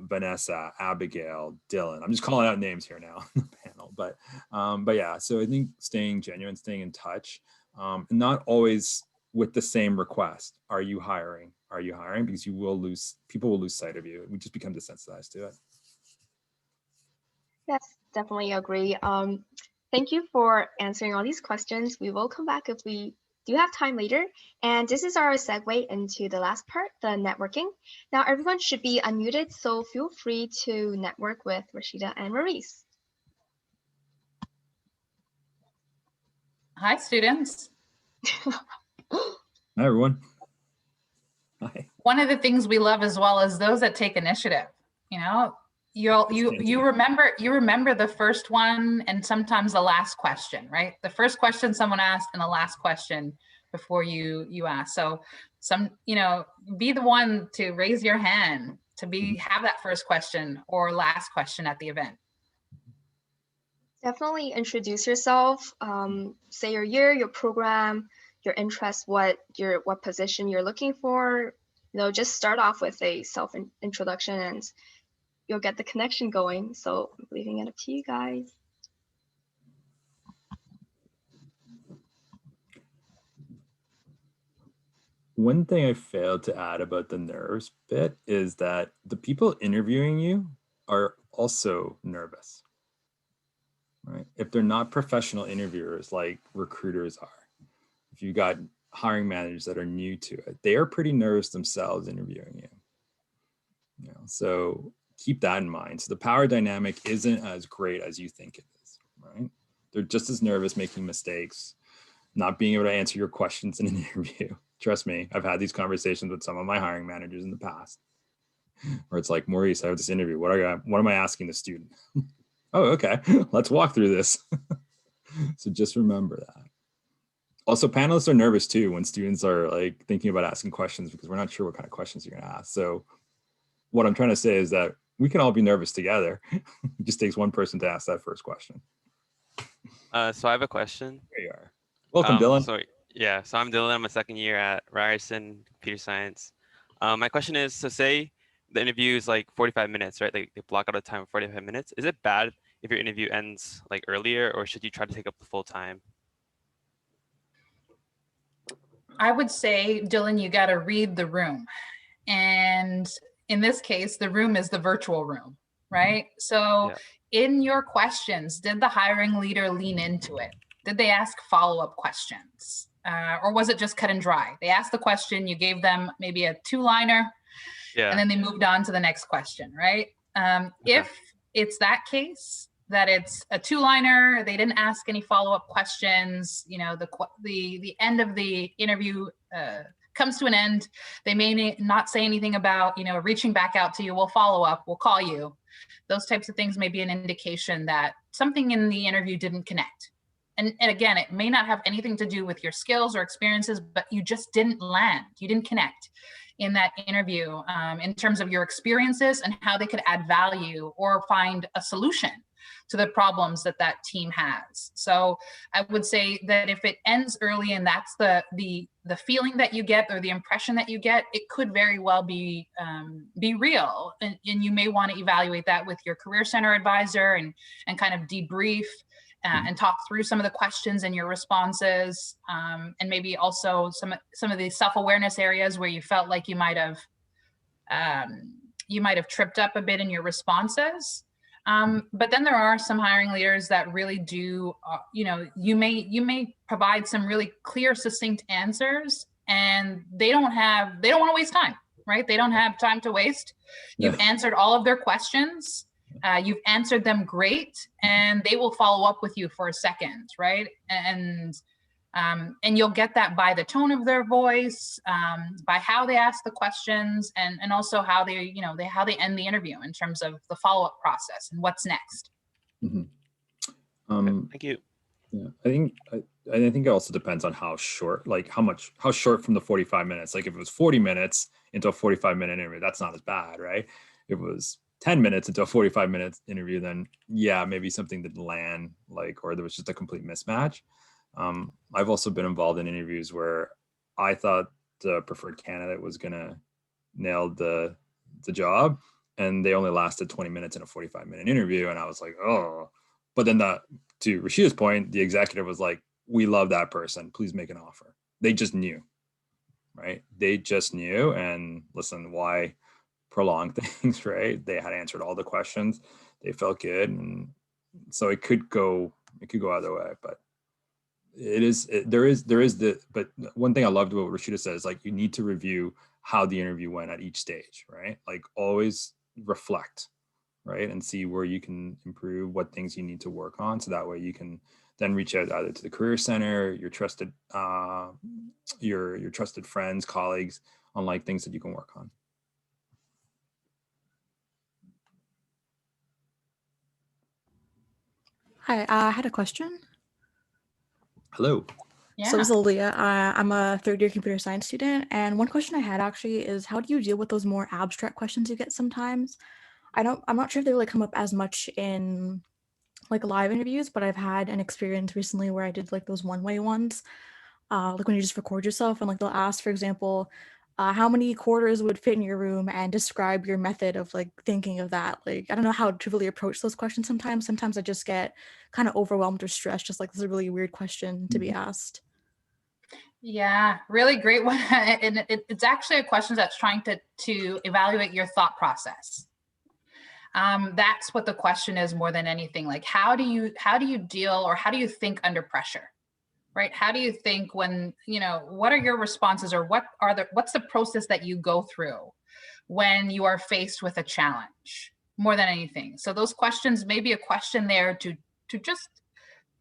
Vanessa, Abigail, Dylan. I'm just calling out names here now on the panel. But yeah, so I think staying genuine, staying in touch, and not always with the same request. Are you hiring? Are you hiring? Because you will lose, people will lose sight of you. We just become desensitized to it.
Yes, definitely agree. Thank you for answering all these questions. We will come back if we do have time later. And this is our segue into the last part, the networking. Now, everyone should be unmuted, so feel free to network with Rashida and Maurice.
Hi, students.
Hi, everyone. Hi.
One of the things we love as well is those that take initiative. You know, you remember the first one and sometimes the last question, right? The first question someone asked and the last question before you ask. So you know, be the one to raise your hand to have that first question or last question at the event.
Definitely introduce yourself. Say your year, your program, your interest, what position you're looking for. You know, just start off with a self introduction and you'll get the connection going. So I'm leaving it up to you guys.
One thing I failed to add about the nerves bit is that the people interviewing you are also nervous, right? If they're not professional interviewers like recruiters are, if you got hiring managers that are new to it, they are pretty nervous themselves interviewing you. You know, so keep that in mind. So the power dynamic isn't as great as you think it is, right? They're just as nervous making mistakes, not being able to answer your questions in an interview. Trust me, I've had these conversations with some of my hiring managers in the past where it's like, Maurice, I have this interview. What am I asking the student? Oh, okay, let's walk through this. So just remember that. Also, panelists are nervous too when students are like thinking about asking questions because we're not sure what kind of questions you're going to ask. So what I'm trying to say is that we can all be nervous together. It just takes one person to ask that first question.
So I have a question.
There you are. Welcome, Dylan.
So I'm Dylan. I'm a second year at Ryerson Computer Science. My question is, so say the interview is like 45 minutes, right? They block out a time of 45 minutes. Is it bad if your interview ends like earlier, or should you try to take up the full time?
I would say, Dylan, you got to read the room. And in this case, the room is the virtual room, right? So in your questions, did the hiring leader lean into it? Did they ask follow-up questions? or was it just cut and dry? They asked the question, you gave them maybe a 2-liner,
Yeah.
and then they moved on to the next question, right? If it's that case, that it's a 2-liner, they didn't ask any follow-up questions, the end of the interview comes to an end, they may not say anything about, reaching back out to you, we'll follow up, we'll call you. Those types of things may be an indication that something in the interview didn't connect. And again, it may not have anything to do with your skills or experiences, but you just didn't land, you didn't connect in that interview in terms of your experiences and how they could add value or find a solution to the problems that that team has. So I would say that if it ends early and that's the feeling that you get or the impression that you get, it could very well be real. And you may want to evaluate that with your Career Center advisor and kind of debrief and talk through some of the questions and your responses, and maybe also some of the self-awareness areas where you felt like you might have tripped up a bit in your responses. But then there are some hiring leaders that really do, you may provide some really clear, succinct answers, and they don't want to waste time, right? They don't have time to waste.
Yeah.
You've answered all of their questions. You've answered them great, and they will follow up with you for a second, right? And you'll get that by the tone of their voice, by how they ask the questions, and also how they end the interview in terms of the follow-up process and what's next.
Mm-hmm.
Thank you.
Yeah, I think it also depends on how short, like how short from the 45 minutes. Like if it was 40 minutes into a 45-minute interview, that's not as bad, right? If it was 10 minutes into a 45-minute interview, then yeah, maybe something didn't land, or there was just a complete mismatch. I've also been involved in interviews where I thought the preferred candidate was gonna nail the job, and they only lasted 20 minutes in a 45-minute interview, and I was like, oh. But then to Rashida's point, the executive was like, we love that person, please make an offer. They just knew, right? They just knew, and listen, why prolong things, right? They had answered all the questions, they felt good, and so it could go either way. But but one thing I loved what Rashida said is you need to review how the interview went at each stage, right? Always reflect, right? And see where you can improve, what things you need to work on. So that way you can then reach out either to the Career Center, your trusted friends, colleagues on things that you can work on.
Hi, I had a question.
Hello.
Yeah.
So this is Aaliyah. I'm a third-year computer science student, and one question I had actually is, how do you deal with those more abstract questions you get sometimes? I'm not sure if they really come up as much in live interviews, but I've had an experience recently where I did those one-way ones, when you just record yourself and they'll ask, for example, how many quarters would fit in your room, and describe your method of thinking of that. I don't know how to really approach those questions sometimes. Sometimes I just get kind of overwhelmed or stressed, just this is a really weird question to be asked.
Yeah, really great one. And it's actually a question that's trying to evaluate your thought process. That's what the question is more than anything. How do you deal, or how do you think under pressure? Right? How do you think when, what are your responses, or what's the process that you go through when you are faced with a challenge more than anything? So those questions may be a question there to just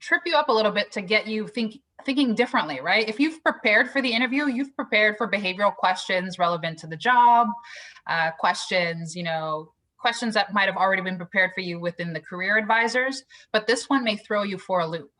trip you up a little bit, to get you thinking differently, right? If you've prepared for the interview, you've prepared for behavioral questions relevant to the job, questions that might have already been prepared for you within the career advisors, but this one may throw you for a loop.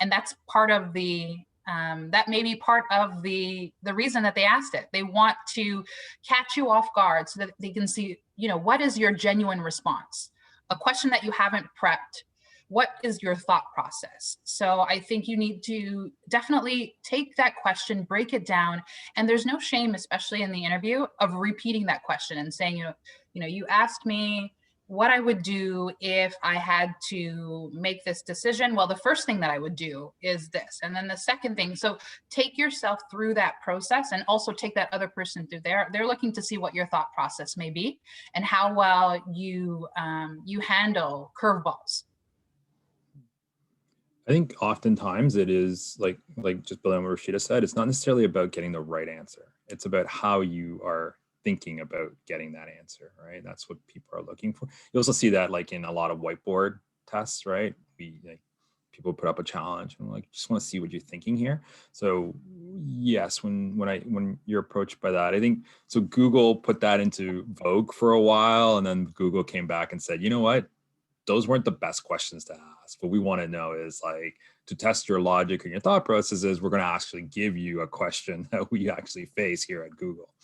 And that's part of that may be part of the reason that they asked it. They want to catch you off guard so that they can see, what is your genuine response? A question that you haven't prepped. What is your thought process? So I think you need to definitely take that question, break it down. And there's no shame, especially in the interview, of repeating that question and saying, you asked me what I would do if I had to make this decision. Well, the first thing that I would do is this. And then the second thing. So take yourself through that process, and also take that other person through there. They're looking to see what your thought process may be and how well you handle curveballs.
I think oftentimes it is like just building on what Rashida said, it's not necessarily about getting the right answer. It's about how you are thinking about getting that answer, right? That's what people are looking for. You also see that like in a lot of whiteboard tests, right? People put up a challenge and like, just want to see what you're thinking here. So yes, when you're approached by that, I think, so Google put that into vogue for a while, and then Google came back and said, you know what? Those weren't the best questions to ask. What we want to know is like, to test your logic and your thought processes, we're going to actually give you a question that we actually face here at Google.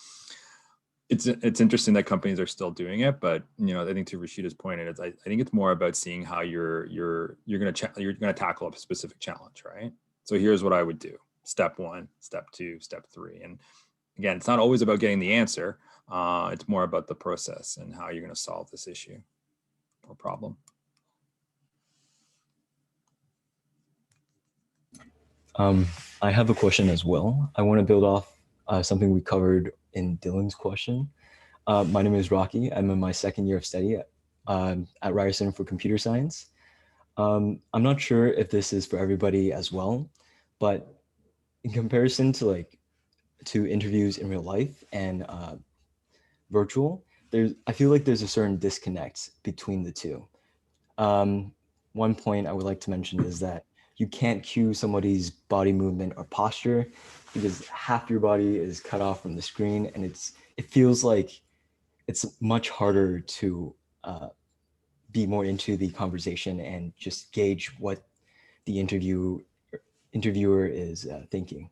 It's interesting that companies are still doing it, but I think to Rashida's point, I think it's more about seeing how you're going to tackle a specific challenge, right? So here's what I would do: step 1, step 2, step 3, and again, it's not always about getting the answer. It's more about the process and how you're going to solve this issue or problem.
I have a question as well. I want to build off something we covered in Dylan's question. My name is Rocky. I'm in my second year of study at Ryerson for computer science. I'm not sure if this is for everybody as well, but in comparison to interviews in real life and virtual, I feel like there's a certain disconnect between the two. One point I would like to mention is that you can't cue somebody's body movement or posture because half your body is cut off from the screen, and it feels like it's much harder to be more into the conversation and just gauge what the interviewer is thinking.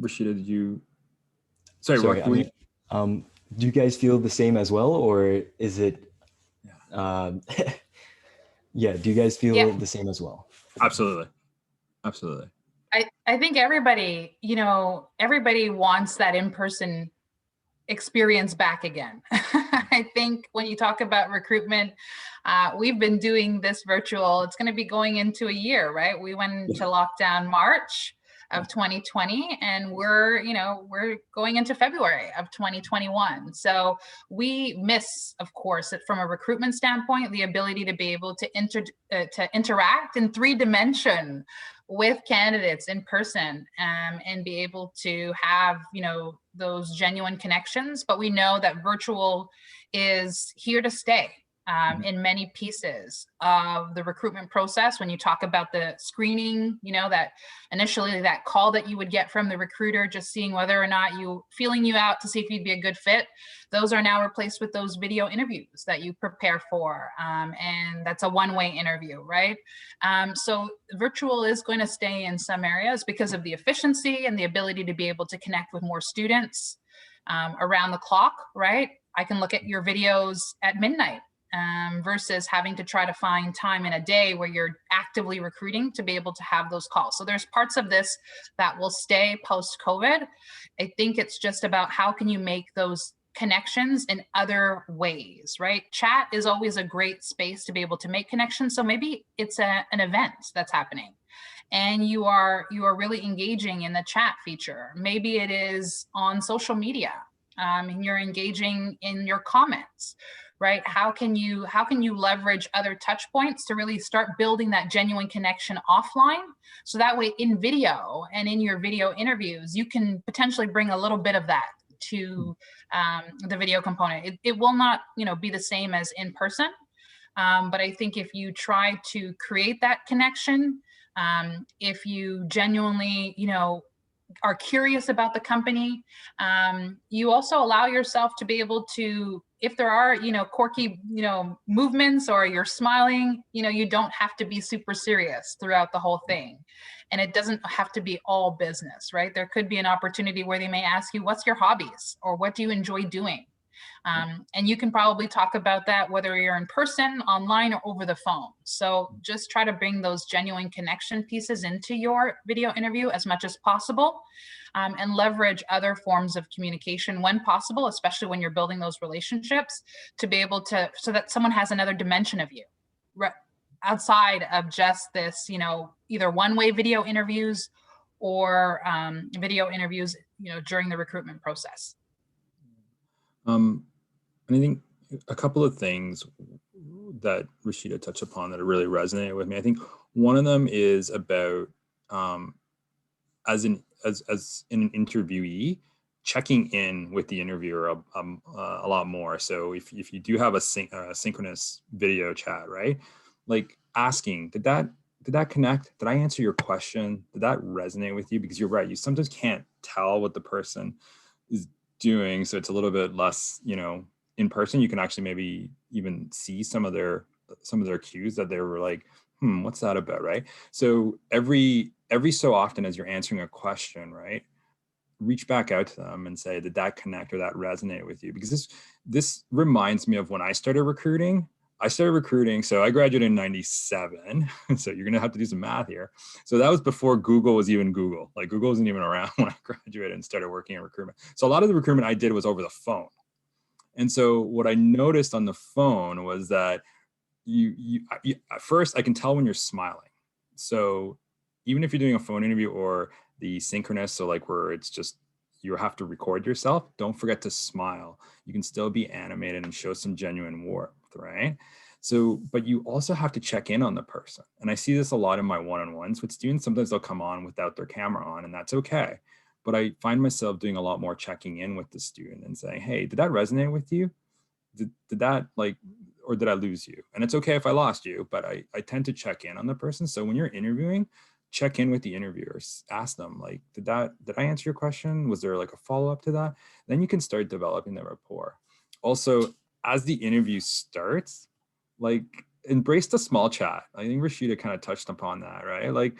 Rashida, did you?
Sorry, do you guys feel the same as well, or is it? Yeah, do you guys feel the same as well?
Absolutely.
I think everybody wants that in-person experience back again. I think when you talk about recruitment, we've been doing this virtual. It's going to be going into a year, right? We went into lockdown March of 2020, and we're going into February of 2021. So we miss, of course, from a recruitment standpoint, the ability to be able to interact in 3-dimension with candidates in person, and be able to have those genuine connections. But we know that virtual is here to stay. In many pieces of the recruitment process. When you talk about the screening, that initially that call that you would get from the recruiter, just seeing whether or not feeling you out to see if you'd be a good fit, those are now replaced with those video interviews that you prepare for. And that's a one-way interview, right? So virtual is going to stay in some areas because of the efficiency and the ability to be able to connect with more students around the clock, right? I can look at your videos at midnight. Versus having to try to find time in a day where you're actively recruiting to be able to have those calls. So there's parts of this that will stay post-COVID. I think it's just about how can you make those connections in other ways, right? Chat is always a great space to be able to make connections. So maybe it's an event that's happening and you are really engaging in the chat feature. Maybe it is on social media and you're engaging in your comments. Right? How can you leverage other touch points to really start building that genuine connection offline? So that way in video and in your video interviews, you can potentially bring a little bit of that to the video component. It will not, be the same as in person. But I think if you try to create that connection, if you genuinely, are curious about the company, you also allow yourself to be able to, if there are, quirky, movements or you're smiling, you don't have to be super serious throughout the whole thing. And it doesn't have to be all business, right? There could be an opportunity where they may ask you, what's your hobbies or what do you enjoy doing? And you can probably talk about that whether you're in person, online, or over the phone. So just try to bring those genuine connection pieces into your video interview as much as possible, and leverage other forms of communication when possible, especially when you're building those relationships, to be able to, so that someone has another dimension of you outside of just this, either one-way video interviews or video interviews, during the recruitment process.
And I think a couple of things that Rashida touched upon that really resonated with me. I think one of them is about as an interviewee, checking in with the interviewer a lot more. So if you do have a synchronous video chat, right? Like asking, did that connect? Did I answer your question? Did that resonate with you? Because you're right, you sometimes can't tell what the person is doing. So it's a little bit less, in person, you can actually maybe even see some of their cues that they were like, what's that about, right? So every so often as you're answering a question, right, reach back out to them and say, did that connect or that resonate with you? Because this reminds me of when I started recruiting. So I graduated in 97. So you're gonna have to do some math here. So that was before Google was even Google. Like Google wasn't even around when I graduated and started working in recruitment. So a lot of the recruitment I did was over the phone. And so what I noticed on the phone was that you at first I can tell when you're smiling. So even if you're doing a phone interview or the synchronous, so like where it's just you have to record yourself, don't forget to smile. You can still be animated and show some genuine warmth, right? So, but you also have to check in on the person. And I see this a lot in my one-on-ones with students. Sometimes they'll come on without their camera on, and that's okay. But I find myself doing a lot more checking in with the student and saying, hey, did that resonate with you? Did that or did I lose you? And it's okay if I lost you, but I tend to check in on the person. So when you're interviewing, check in with the interviewers, ask them like, did I answer your question? Was there like a follow-up to that? Then you can start developing the rapport. Also, as the interview starts, like embrace the small chat. I think Rashida kind of touched upon that, right? Like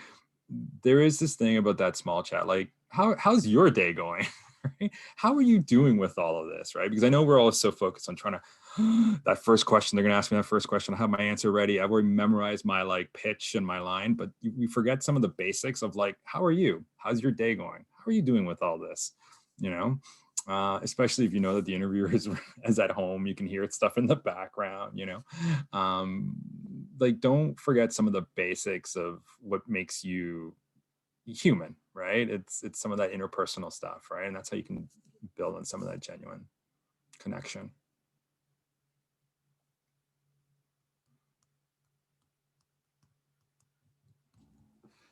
there is this thing about that small chat, like how's your day going? Right? How are you doing with all of this, right? Because I know we're all so focused on trying to, that first question, they're gonna ask me that first question, I have my answer ready, I've already memorized my like pitch and my line, but we forget some of the basics of like, how are you? How's your day going? How are you doing with all this? Especially if you know that the interviewer is at home, you can hear stuff in the background, like don't forget some of the basics of what makes you human, right? It's some of that interpersonal stuff, right? And that's how you can build on some of that genuine connection.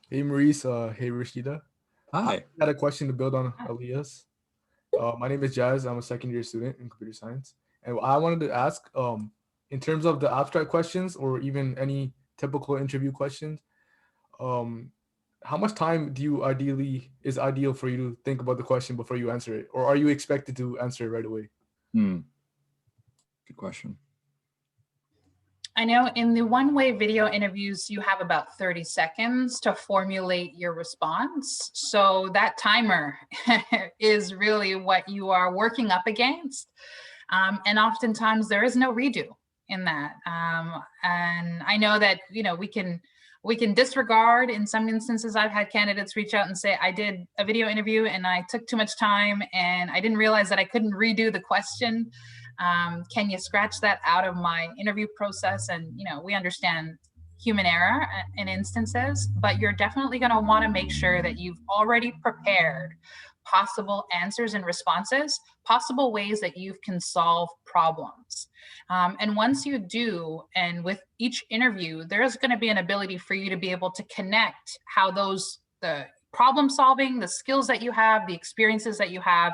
Hey Maurice, hey Rashida.
Hi.
I had a question to build on Aaliyah's. My name is Jazz. I'm a second year student in computer science. And I wanted to ask, in terms of the abstract questions or even any typical interview questions, how much time is ideal for you to think about the question before you answer it? Or are you expected to answer it right away?
Good question.
I know in the one-way video interviews, you have about 30 seconds to formulate your response. So that timer is really what you are working up against. And oftentimes there is no redo in that. And I know that, we can disregard. In some instances, I've had candidates reach out and say, I did a video interview and I took too much time and I didn't realize that I couldn't redo the question. Can you scratch that out of my interview process? And, we understand human error in instances, but you're definitely going to want to make sure that you've already prepared possible answers and responses, possible ways that you can solve problems. And once you do, and with each interview, there's going to be an ability for you to be able to connect how the problem solving, the skills that you have, the experiences that you have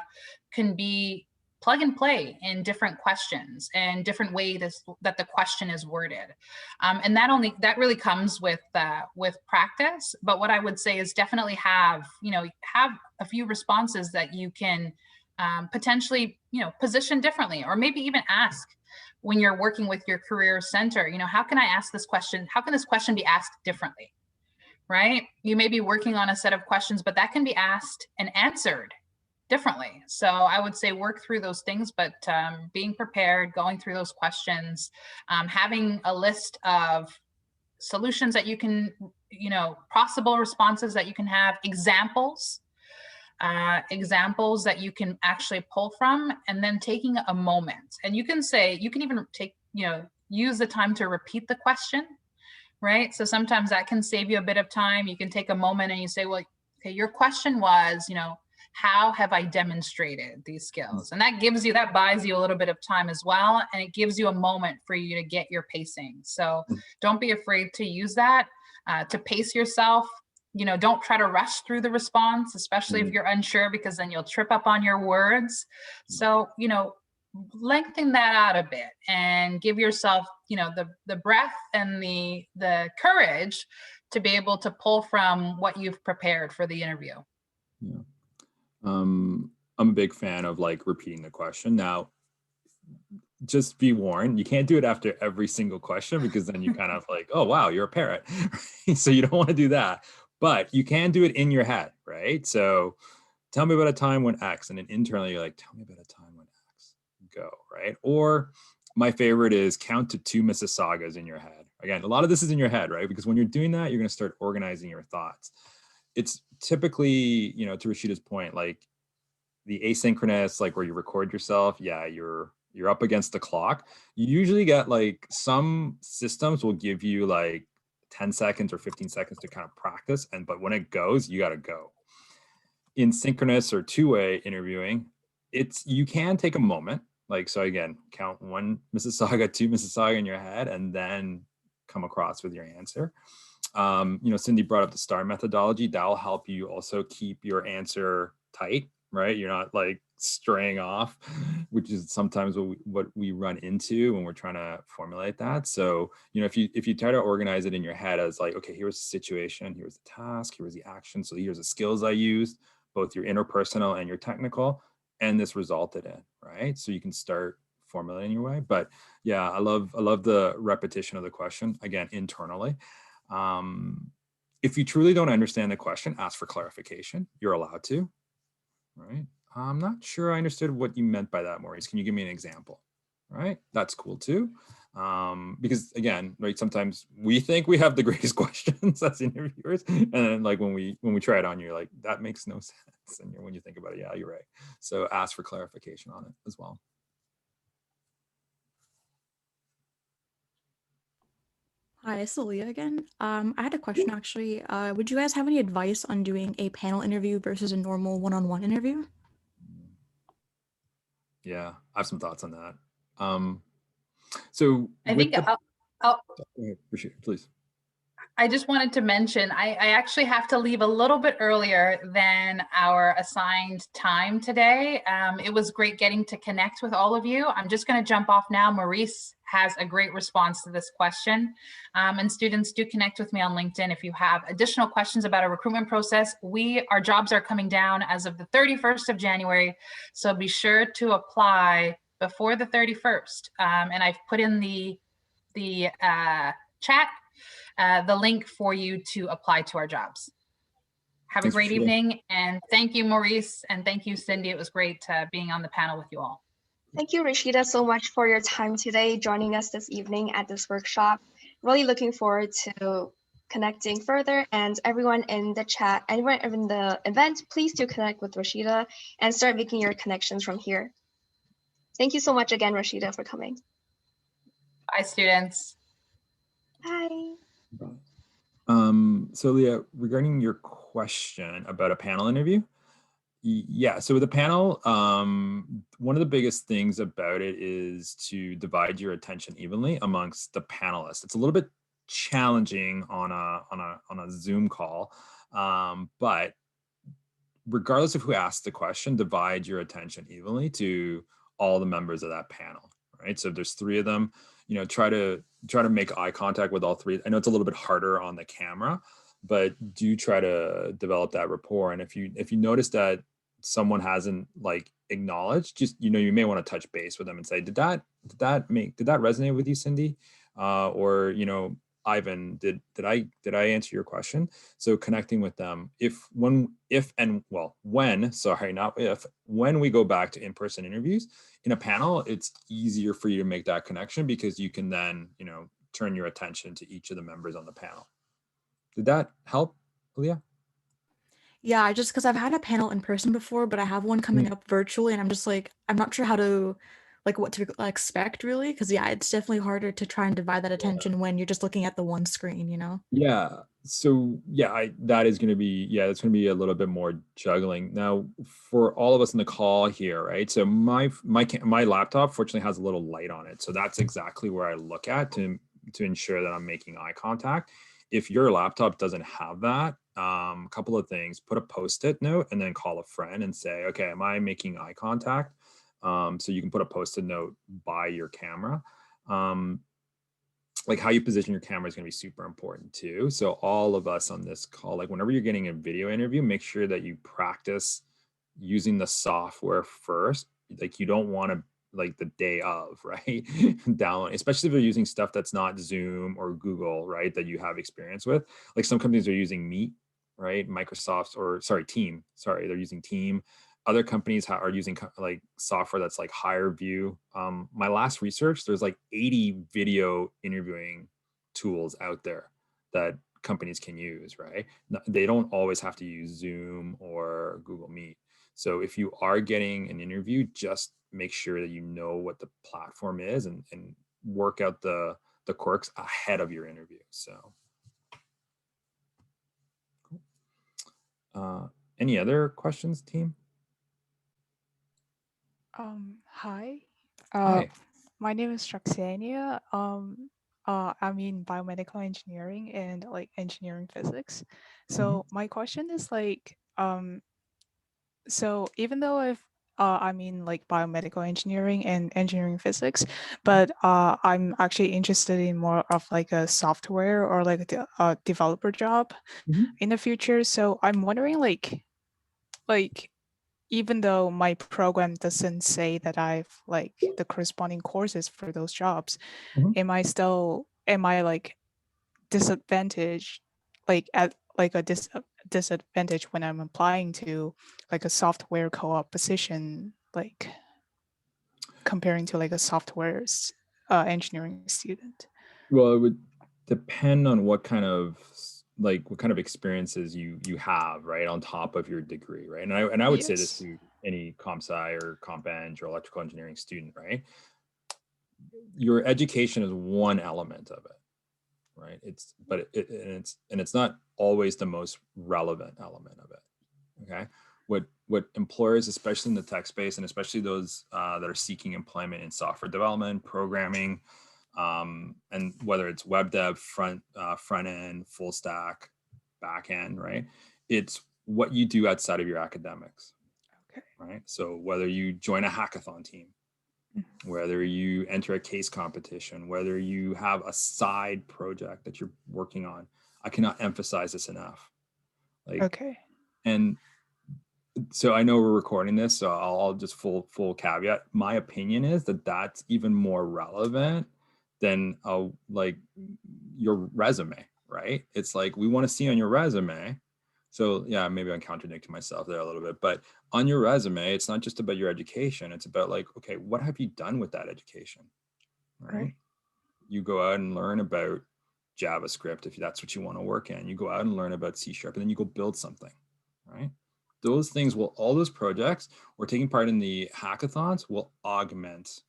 can be plug and play in different questions and different ways that the question is worded. And that really comes with practice. But what I would say is definitely have a few responses that you can potentially, position differently, or maybe even ask when you're working with your career center, how can I ask this question? How can this question be asked differently? Right? You may be working on a set of questions, but that can be asked and answered differently. So I would say work through those things, but being prepared, going through those questions, having a list of solutions that you can, possible responses that you can have, examples that you can actually pull from, and then taking a moment. And you can even use the time to repeat the question, right? So sometimes that can save you a bit of time. You can take a moment and you say, well, okay, your question was, how have I demonstrated these skills? And that buys you a little bit of time as well. And it gives you a moment for you to get your pacing. So don't be afraid to use that to pace yourself. Don't try to rush through the response, especially if you're unsure, because then you'll trip up on your words. So, lengthen that out a bit and give yourself, the breath and the courage to be able to pull from what you've prepared for the interview.
Yeah. I'm a big fan of like repeating the question. Now, just be warned, you can't do it after every single question, because then you kind of like, oh, wow, you're a parrot. So you don't want to do that, but you can do it in your head, right? So tell me about a time when X, and then internally you're like, tell me about a time when X, go, right? Or my favorite is count to 2 Mississaugas in your head. Again, a lot of this is in your head, right? Because when you're doing that, you're going to start organizing your thoughts. It's typically, to Rashida's point, like the asynchronous, like where you record yourself, yeah, you're up against the clock. You usually get like, some systems will give you like 10 seconds or 15 seconds to kind of practice, but when it goes, you got to go. In synchronous or two-way interviewing, you can take a moment, like, so again, count 1 Mississauga, 2 Mississauga in your head, and then come across with your answer. Cindy brought up the STAR methodology. That'll help you also keep your answer tight, right? You're not like straying off, which is sometimes what we run into when we're trying to formulate that. So, if you try to organize it in your head as like, okay, here's the situation, here's the task, here's the action. So here's the skills I used, both your interpersonal and your technical, and this resulted in, right? So you can start formulating your way. But yeah, I love the repetition of the question, again, internally. If you truly don't understand the question, ask for clarification. You're allowed to, right? I'm not sure I understood what you meant by that, Maurice. Can you give me an example? Right? That's cool too. Because again, right, sometimes we think we have the greatest questions as interviewers, and then like when we try it on, you're like, that makes no sense. And when you think about it, yeah, you're right. So ask for clarification on it as well.
Hi, it's Leah again. I had a question actually. Would you guys have any advice on doing a panel interview versus a normal one-on-one interview?
Yeah, I have some thoughts on that. So
I think
please.
I just wanted to mention, I actually have to leave a little bit earlier than our assigned time today. It was great getting to connect with all of you. I'm just going to jump off now. Maurice has a great response to this question. And students, do connect with me on LinkedIn if you have additional questions about our recruitment process. Our jobs are coming down as of the 31st of January. So be sure to apply before the 31st. And I've put in the chat the link for you to apply to our jobs. Have a great evening, and thank you, Maurice, and thank you, Cindy. It was great being on the panel with you all.
Thank you, Rashida, so much for your time today, joining us this evening at this workshop. Really looking forward to connecting further, and everyone in the chat, anyone in the event, please do connect with Rashida and start making your connections from here. Thank you so much again, Rashida, for coming.
Bye, students.
Bye.
So Leah, regarding your question about a panel interview, yeah, so with a panel, one of the biggest things about it is to divide your attention evenly amongst the panelists. It's a little bit challenging on a Zoom call, but regardless of who asks the question, divide your attention evenly to all the members of that panel, right? So if there's 3 of them, try to make eye contact with all 3. I know it's a little bit harder on the camera, but do try to develop that rapport. And if you notice that someone hasn't like acknowledged, just you may want to touch base with them and say, did that resonate with you, Cindy? Or Ivan, did I answer your question? So connecting with them, when we go back to in-person interviews, in a panel, it's easier for you to make that connection because you can then, turn your attention to each of the members on the panel. Did that help, Leah?
Yeah, just because I've had a panel in person before, but I have one coming up virtually, and I'm just like, I'm not sure how to like what to expect really, because yeah, it's definitely harder to try and divide that attention when you're just looking at the one screen, you know.
Yeah. So yeah, that is going to be, that's going to be a little bit more juggling. Now, for all of us in the call here, right? So my laptop fortunately has a little light on it. So that's exactly where I look at to ensure that I'm making eye contact. If your laptop doesn't have that, a couple of things: put a Post-it note and then call a friend and say, okay, am I making eye contact? So you can put a Post-it note by your camera. Like how you position your camera is going to be super important too. So all of us on this call, like whenever you're getting a video interview, make sure that you practice using the software first. Like you don't want to, like the day of, right? Download, especially if you're using stuff that's not Zoom or Google, right? That you have experience with. Like some companies are using Meet, right? Microsoft's, or sorry, Team. Sorry, they're using Team. Other companies are using like software that's like HireVue. My last research, there's like 80 video interviewing tools out there that companies can use, right? They don't always have to use Zoom or Google Meet. So if you are getting an interview, just make sure that you know what the platform is and work out the quirks ahead of your interview. So, any other questions, team?
Hi.
Hi.
My name is Straxania. I'm in biomedical engineering and like engineering physics. So my question is like, so even though I'm in like biomedical engineering and engineering physics, but I'm actually interested in more of like a software or like a developer job in the future. So I'm wondering like even though my program doesn't say that I've like the corresponding courses for those jobs, am I like disadvantaged, like at like a disadvantage when I'm applying to like a software co-op position, like comparing to like a software engineering student?
Well, it would depend on what kind of experiences you have, right, on top of your degree, right? And I would say this
Yes.
to any comp sci or comp eng or electrical engineering student, right? Your education is one element of it, right? It's not always the most relevant element of it. Okay. What employers, especially in the tech space, and especially those that are seeking employment in software development, programming, and whether it's web dev, front end, full stack, back end, right? It's what you do outside of your academics.
Okay.
Right. So whether you join a hackathon team, whether you enter a case competition, whether you have a side project that you're working on, I cannot emphasize this enough. Like,
Okay.
and so I know we're recording this, so I'll just full caveat. My opinion is that that's even more relevant than like your resume, right? It's like we want to see on your resume. So yeah, maybe I'm contradicting myself there a little bit, but on your resume, it's not just about your education. It's about like, okay, what have you done with that education, right? You go out and learn about JavaScript if that's what you want to work in. You go out and learn about C# and then you go build something, right? Those things will, all those projects or taking part in the hackathons will augment,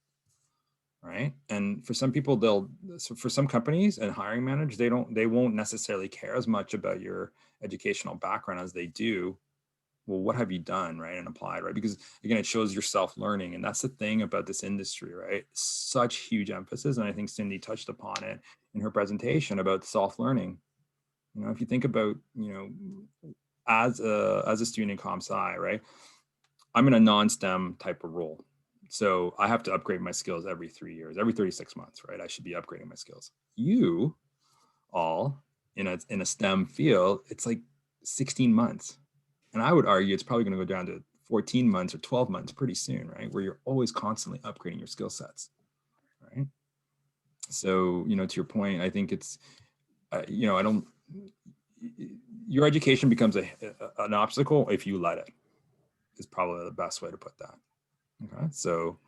right? And for some people, for some companies and hiring managers, they won't necessarily care as much about your educational background as they do, well, what have you done, right, and applied, right? Because again, it shows your self-learning, and that's the thing about this industry, right? Such huge emphasis, and I think Cindy touched upon it in her presentation about self-learning. You know, if you think about, you know, as a student in comp sci, right, I'm in a non-STEM type of role, so I have to upgrade my skills every 3 years, every 36 months, right? I should be upgrading my skills. You all in a STEM field, it's like 16 months. And I would argue it's probably going to go down to 14 months or 12 months pretty soon, right? Where you're always constantly upgrading your skill sets, right? So, you know, to your point, I think it's, you know, your education becomes an obstacle if you let it, is probably the best way to put that. Okay. So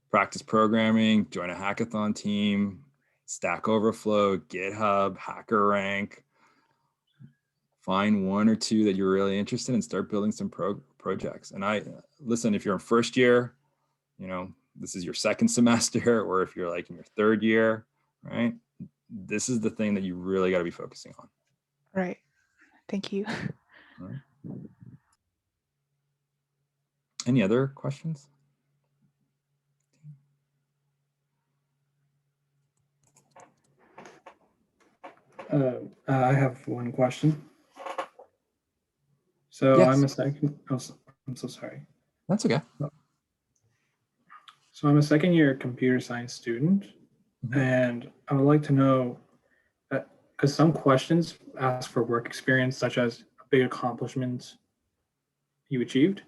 practice programming, join a hackathon team, Stack Overflow, GitHub, HackerRank. Find one or two that you're really interested in and start building some projects. And listen, if you're in first year, you know, this is your second semester, or if you're like in your third year, right? This is the thing that you really got to be focusing on.
Right. Thank you.
Right. Any other questions?
I have one question. So
Yes.
I'm a second. Oh, I'm so sorry.
That's okay.
So I'm a second year computer science student, and I would like to know, because some questions ask for work experience, such as a big accomplishment you achieved,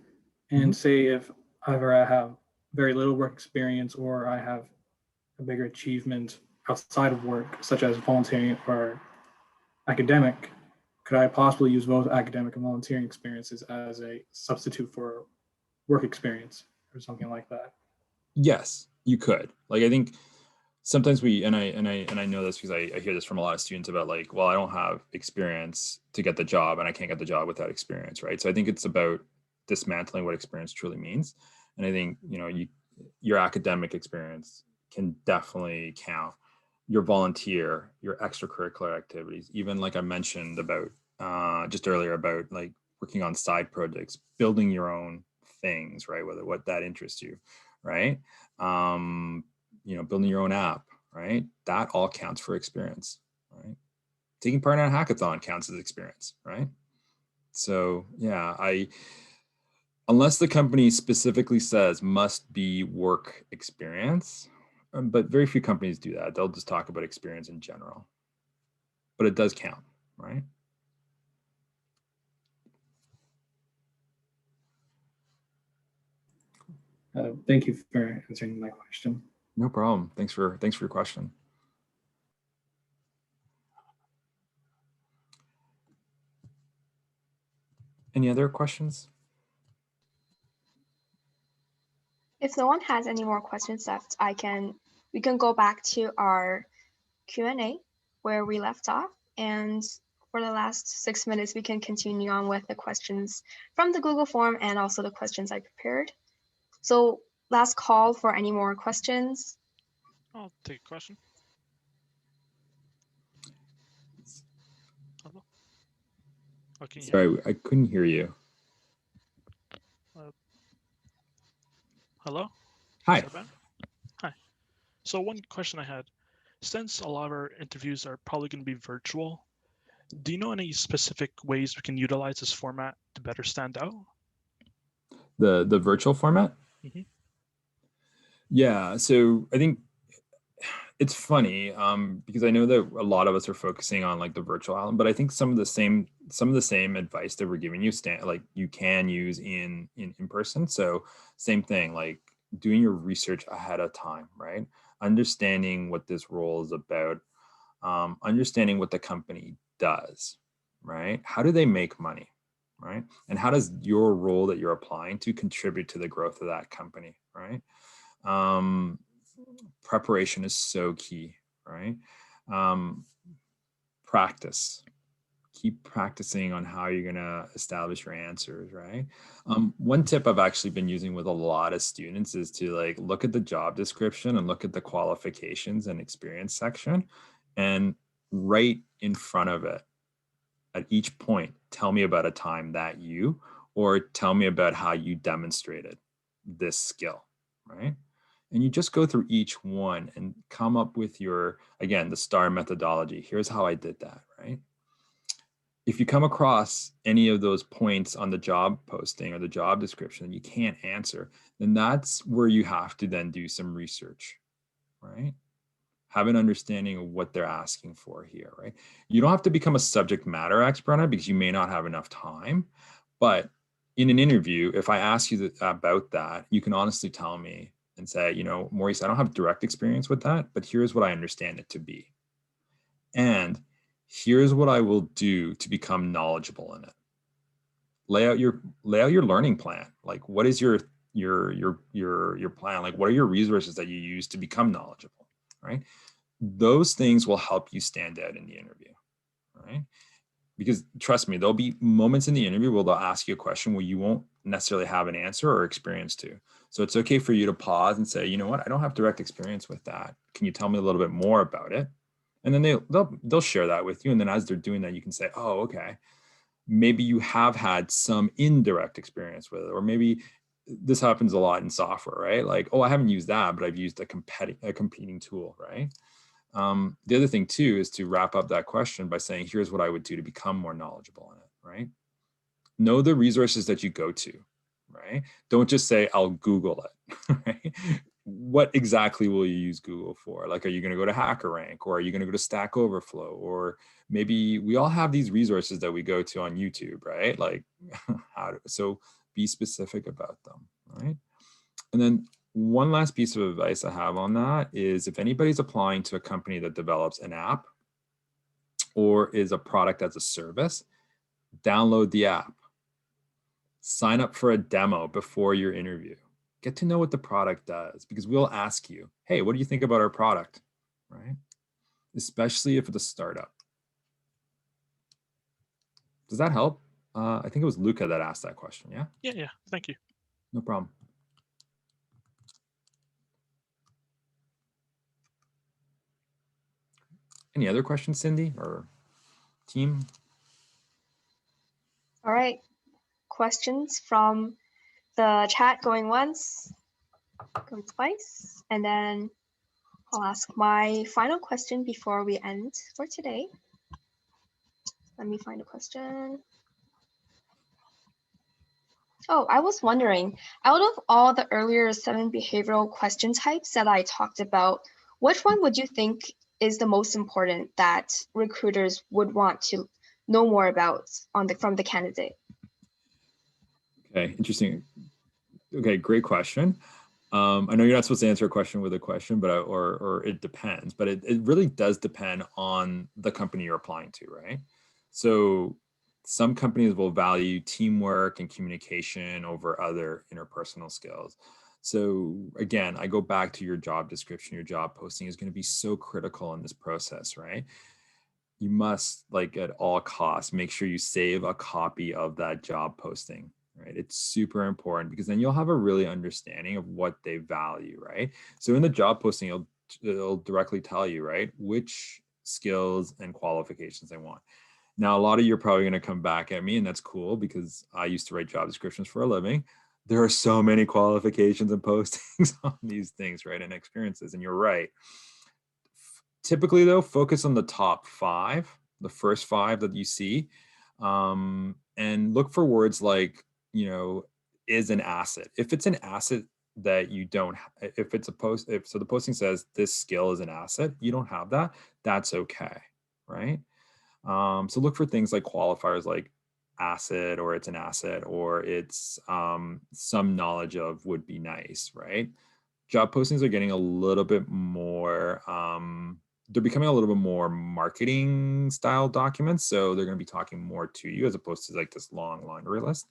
and say if either I have very little work experience or I have a bigger achievement outside of work, such as volunteering or academic, could I possibly use both academic and volunteering experiences as a substitute for work experience or something like that?
Yes, you could. Like, I think sometimes we, and I know this because I hear this from a lot of students about like, well, I don't have experience to get the job and I can't get the job without experience, right? So I think it's about dismantling what experience truly means. And I think, you know, your academic experience can definitely count. Your volunteer, your extracurricular activities, even like I mentioned about just earlier about like working on side projects, building your own things, right? Whether what that interests you, right? You know, building your own app, right? That all counts for experience, right? Taking part in a hackathon counts as experience, right? So yeah, unless the company specifically says must be work experience, but very few companies do that. They'll just talk about experience in general, but it does count, right?
Thank you for answering my question.
No problem. Thanks for your question. Any other questions?
If no one has any more questions left, we can go back to our Q&A where we left off. And for the last 6 minutes, we can continue on with the questions from the Google form and also the questions I prepared. So last call for any more questions.
I'll take a question. Hello? Oh, can you hear me?
Sorry, I couldn't hear you.
Hello?
Hi.
Hi. So one question I had, since a lot of our interviews are probably going to be virtual, do you know any specific ways we can utilize this format to better stand out?
The virtual format?
Mm-hmm.
Yeah, so I think it's funny because I know that a lot of us are focusing on like the virtual element, but I think some of the same advice that we're giving you like you can use in person. So same thing, like doing your research ahead of time, right? Understanding what this role is about, understanding what the company does, right? How do they make money, right? And how does your role that you're applying to contribute to the growth of that company, right? Preparation is so key, right? Practice. Keep practicing on how you're going to establish your answers, right? One tip I've actually been using with a lot of students is to like look at the job description and look at the qualifications and experience section, and right in front of it at each point, tell me about a time that you, or tell me about how you demonstrated this skill, right? And you just go through each one and come up with your, again, the STAR methodology. Here's how I did that, right? If you come across any of those points on the job posting or the job description and you can't answer, then that's where you have to then do some research, right? Have an understanding of what they're asking for here, right? You don't have to become a subject matter expert on it because you may not have enough time. But in an interview, if I ask you about that, you can honestly tell me and say, you know, Maurice, I don't have direct experience with that, but here's what I understand it to be. And here's what I will do to become knowledgeable in it. Lay out your learning plan. Like, what is your plan? Like, what are your resources that you use to become knowledgeable, right? Those things will help you stand out in the interview, right? Because trust me, there'll be moments in the interview where they'll ask you a question where you won't necessarily have an answer or experience to. So it's okay for you to pause and say, you know what, I don't have direct experience with that. Can you tell me a little bit more about it? And then they'll share that with you. And then as they're doing that, you can say, oh, okay, maybe you have had some indirect experience with it, or maybe this happens a lot in software, right? Like, oh, I haven't used that, but I've used a competing tool, right? The other thing too is to wrap up that question by saying, here's what I would do to become more knowledgeable in it, right? Know the resources that you go to, right? Don't just say, I'll Google it, right? What exactly will you use Google for? Like, are you going to go to HackerRank, or are you going to go to Stack Overflow? Or maybe we all have these resources that we go to on YouTube, right? Like, so be specific about them, right? And then one last piece of advice I have on that is, if anybody's applying to a company that develops an app or is a product as a service, download the app. Sign up for a demo before your interview. Get to know what the product does, because we'll ask you, hey, what do you think about our product, right? Especially if it's a startup. Does that help? I think it was Luca that asked that question, yeah?
Yeah, thank you.
No problem. Any other questions, Cindy or team?
All right, questions from the chat going once, going twice, and then I'll ask my final question before we end for today. Let me find a question. Oh, I was wondering, out of all the earlier 7 behavioral question types that I talked about, which one would you think is the most important that recruiters would want to know more about from the candidate?
Okay, interesting. Okay, great question. I know you're not supposed to answer a question with a question, but or it depends, but it really does depend on the company you're applying to, right? So some companies will value teamwork and communication over other interpersonal skills. So again, I go back to your job description. Your job posting is going to be so critical in this process, right? You must, like, at all costs, make sure you save a copy of that job posting, right? It's super important, because then you'll have a really understanding of what they value, right? So in the job posting, it'll directly tell you, right, which skills and qualifications they want. Now, a lot of you are probably going to come back at me, and that's cool, because I used to write job descriptions for a living. There are so many qualifications and postings on these things, right, and experiences, and you're right. Typically, though, focus on the top 5, the first 5 that you see, and look for words like, is an asset. If it's an asset that you don't, if it's so the posting says this skill is an asset, you don't have that, that's okay, right? So look for things like qualifiers like asset, or it's an asset, or it's some knowledge of would be nice, right? Job postings are getting a little bit more, they're becoming a little bit more marketing style documents. So they're going to be talking more to you, as opposed to like this long laundry list.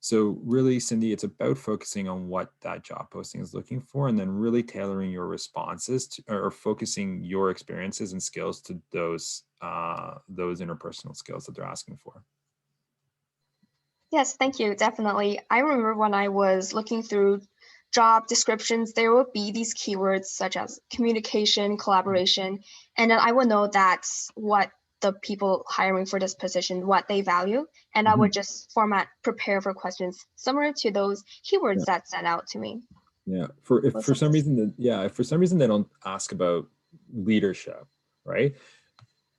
So really, Cindy, it's about focusing on what that job posting is looking for, and then really tailoring your responses to, or focusing your experiences and skills to those interpersonal skills that they're asking for.
Yes, thank you, definitely. I remember when I was looking through job descriptions, there would be these keywords such as communication, collaboration, and then I would know that's what the people hiring for this position, what they value, and I would just prepare for questions similar to those keywords that stand out to me.
Yeah, if for some reason they don't ask about leadership, right?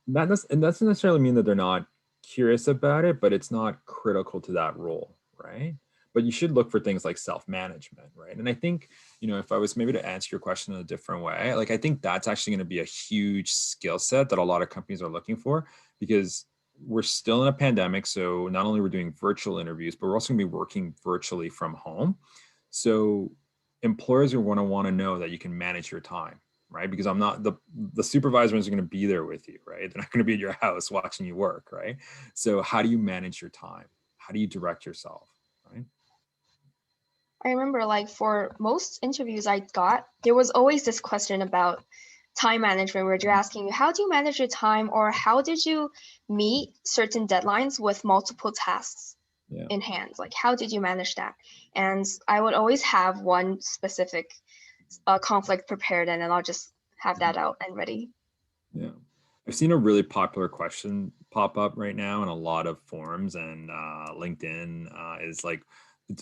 That doesn't necessarily mean that they're not curious about it, but it's not critical to that role, right? But you should look for things like self-management, right? And I think, if I was maybe to answer your question in a different way, like, I think that's actually going to be a huge skill set that a lot of companies are looking for, because we're still in a pandemic. So not only we're doing virtual interviews, but we're also going to be working virtually from home. So employers are going to want to know that you can manage your time, right? Because I'm not the supervisors are going to be there with you, right? They're not going to be at your house watching you work, right? So how do you manage your time? How do you direct yourself, right?
I remember, like, for most interviews I got, there was always this question about time management, where they're asking you, how do you manage your time, or how did you meet certain deadlines with multiple tasks? in hand? Like, how did you manage that? And I would always have one specific conflict prepared, and then I'll just have that out and ready.
Yeah. I've seen a really popular question pop up right now in a lot of forums, and LinkedIn is like,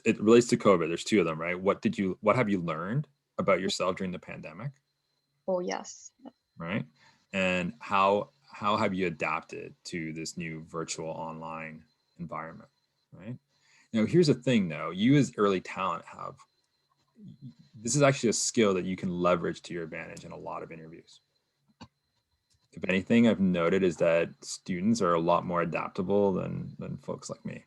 it relates to COVID. There's two of them, right? What have you learned about yourself during the pandemic?
Oh, yes.
Right. And how have you adapted to this new virtual online environment, right? Now, here's the thing though, you as early talent this is actually a skill that you can leverage to your advantage in a lot of interviews. If anything, I've noted is that students are a lot more adaptable than folks like me,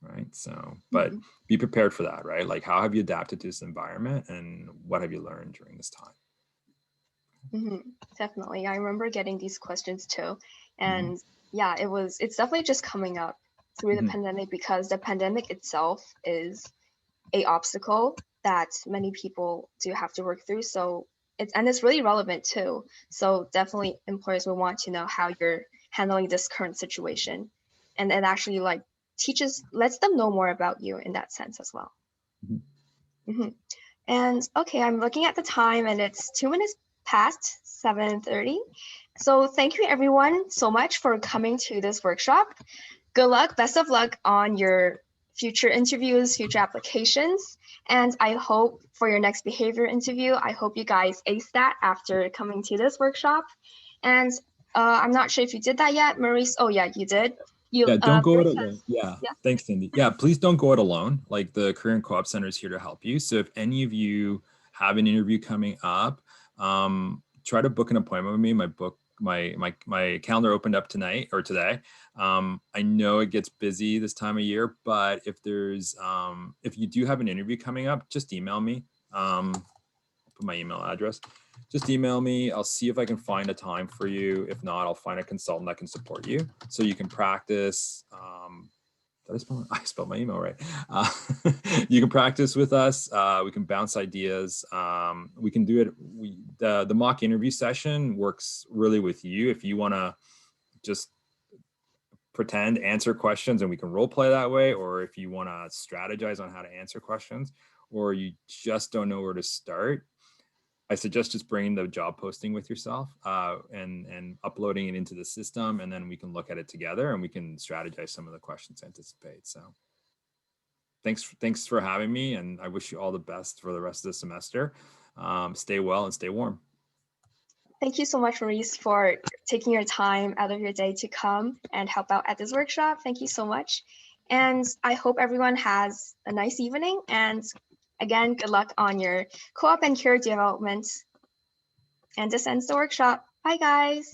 right? So, but be prepared for that, right? Like, how have you adapted to this environment, and what have you learned during this time?
Definitely. I remember getting these questions too. And yeah, it's definitely just coming up through the pandemic, because the pandemic itself is a obstacle that many people do have to work through. So it's really relevant too. So definitely employers will want to know how you're handling this current situation. And it actually like lets them know more about you in that sense as well. And okay, I'm looking at the time and it's 2 minutes past 7:30. So thank you everyone so much for coming to this workshop. Good luck, best of luck on your future interviews, future applications. And I hope for your next behavior interview, I hope you guys ace that after coming to this workshop. And I'm not sure if you did that yet, Maurice. Oh yeah, you did.
Don't go it alone. Yeah. Thanks, Cindy. Yeah, please don't go it alone. Like, the Career and Co-op Center is here to help you. So if any of you have an interview coming up, try to book an appointment with me. My calendar opened up tonight or today. I know it gets busy this time of year, but if you do have an interview coming up, just email me. I'll put my email address. Just email me. I'll see if I can find a time for you. If not, I'll find a consultant that can support you so you can practice. Did I spelled my email right? You can practice with us. We can bounce ideas. We can do it. The mock interview session works really with you. If you want to just pretend, answer questions, and we can role play that way, or if you want to strategize on how to answer questions, or you just don't know where to start, I suggest just bringing the job posting with yourself and uploading it into the system, and then we can look at it together and we can strategize some of the questions, anticipate. So thanks for having me, and I wish you all the best for the rest of the semester. Stay well and stay warm.
Thank you so much, Maurice, for taking your time out of your day to come and help out at this workshop. Thank you so much. And I hope everyone has a nice evening. And again, good luck on your co-op and career development. And this ends the workshop. Bye, guys.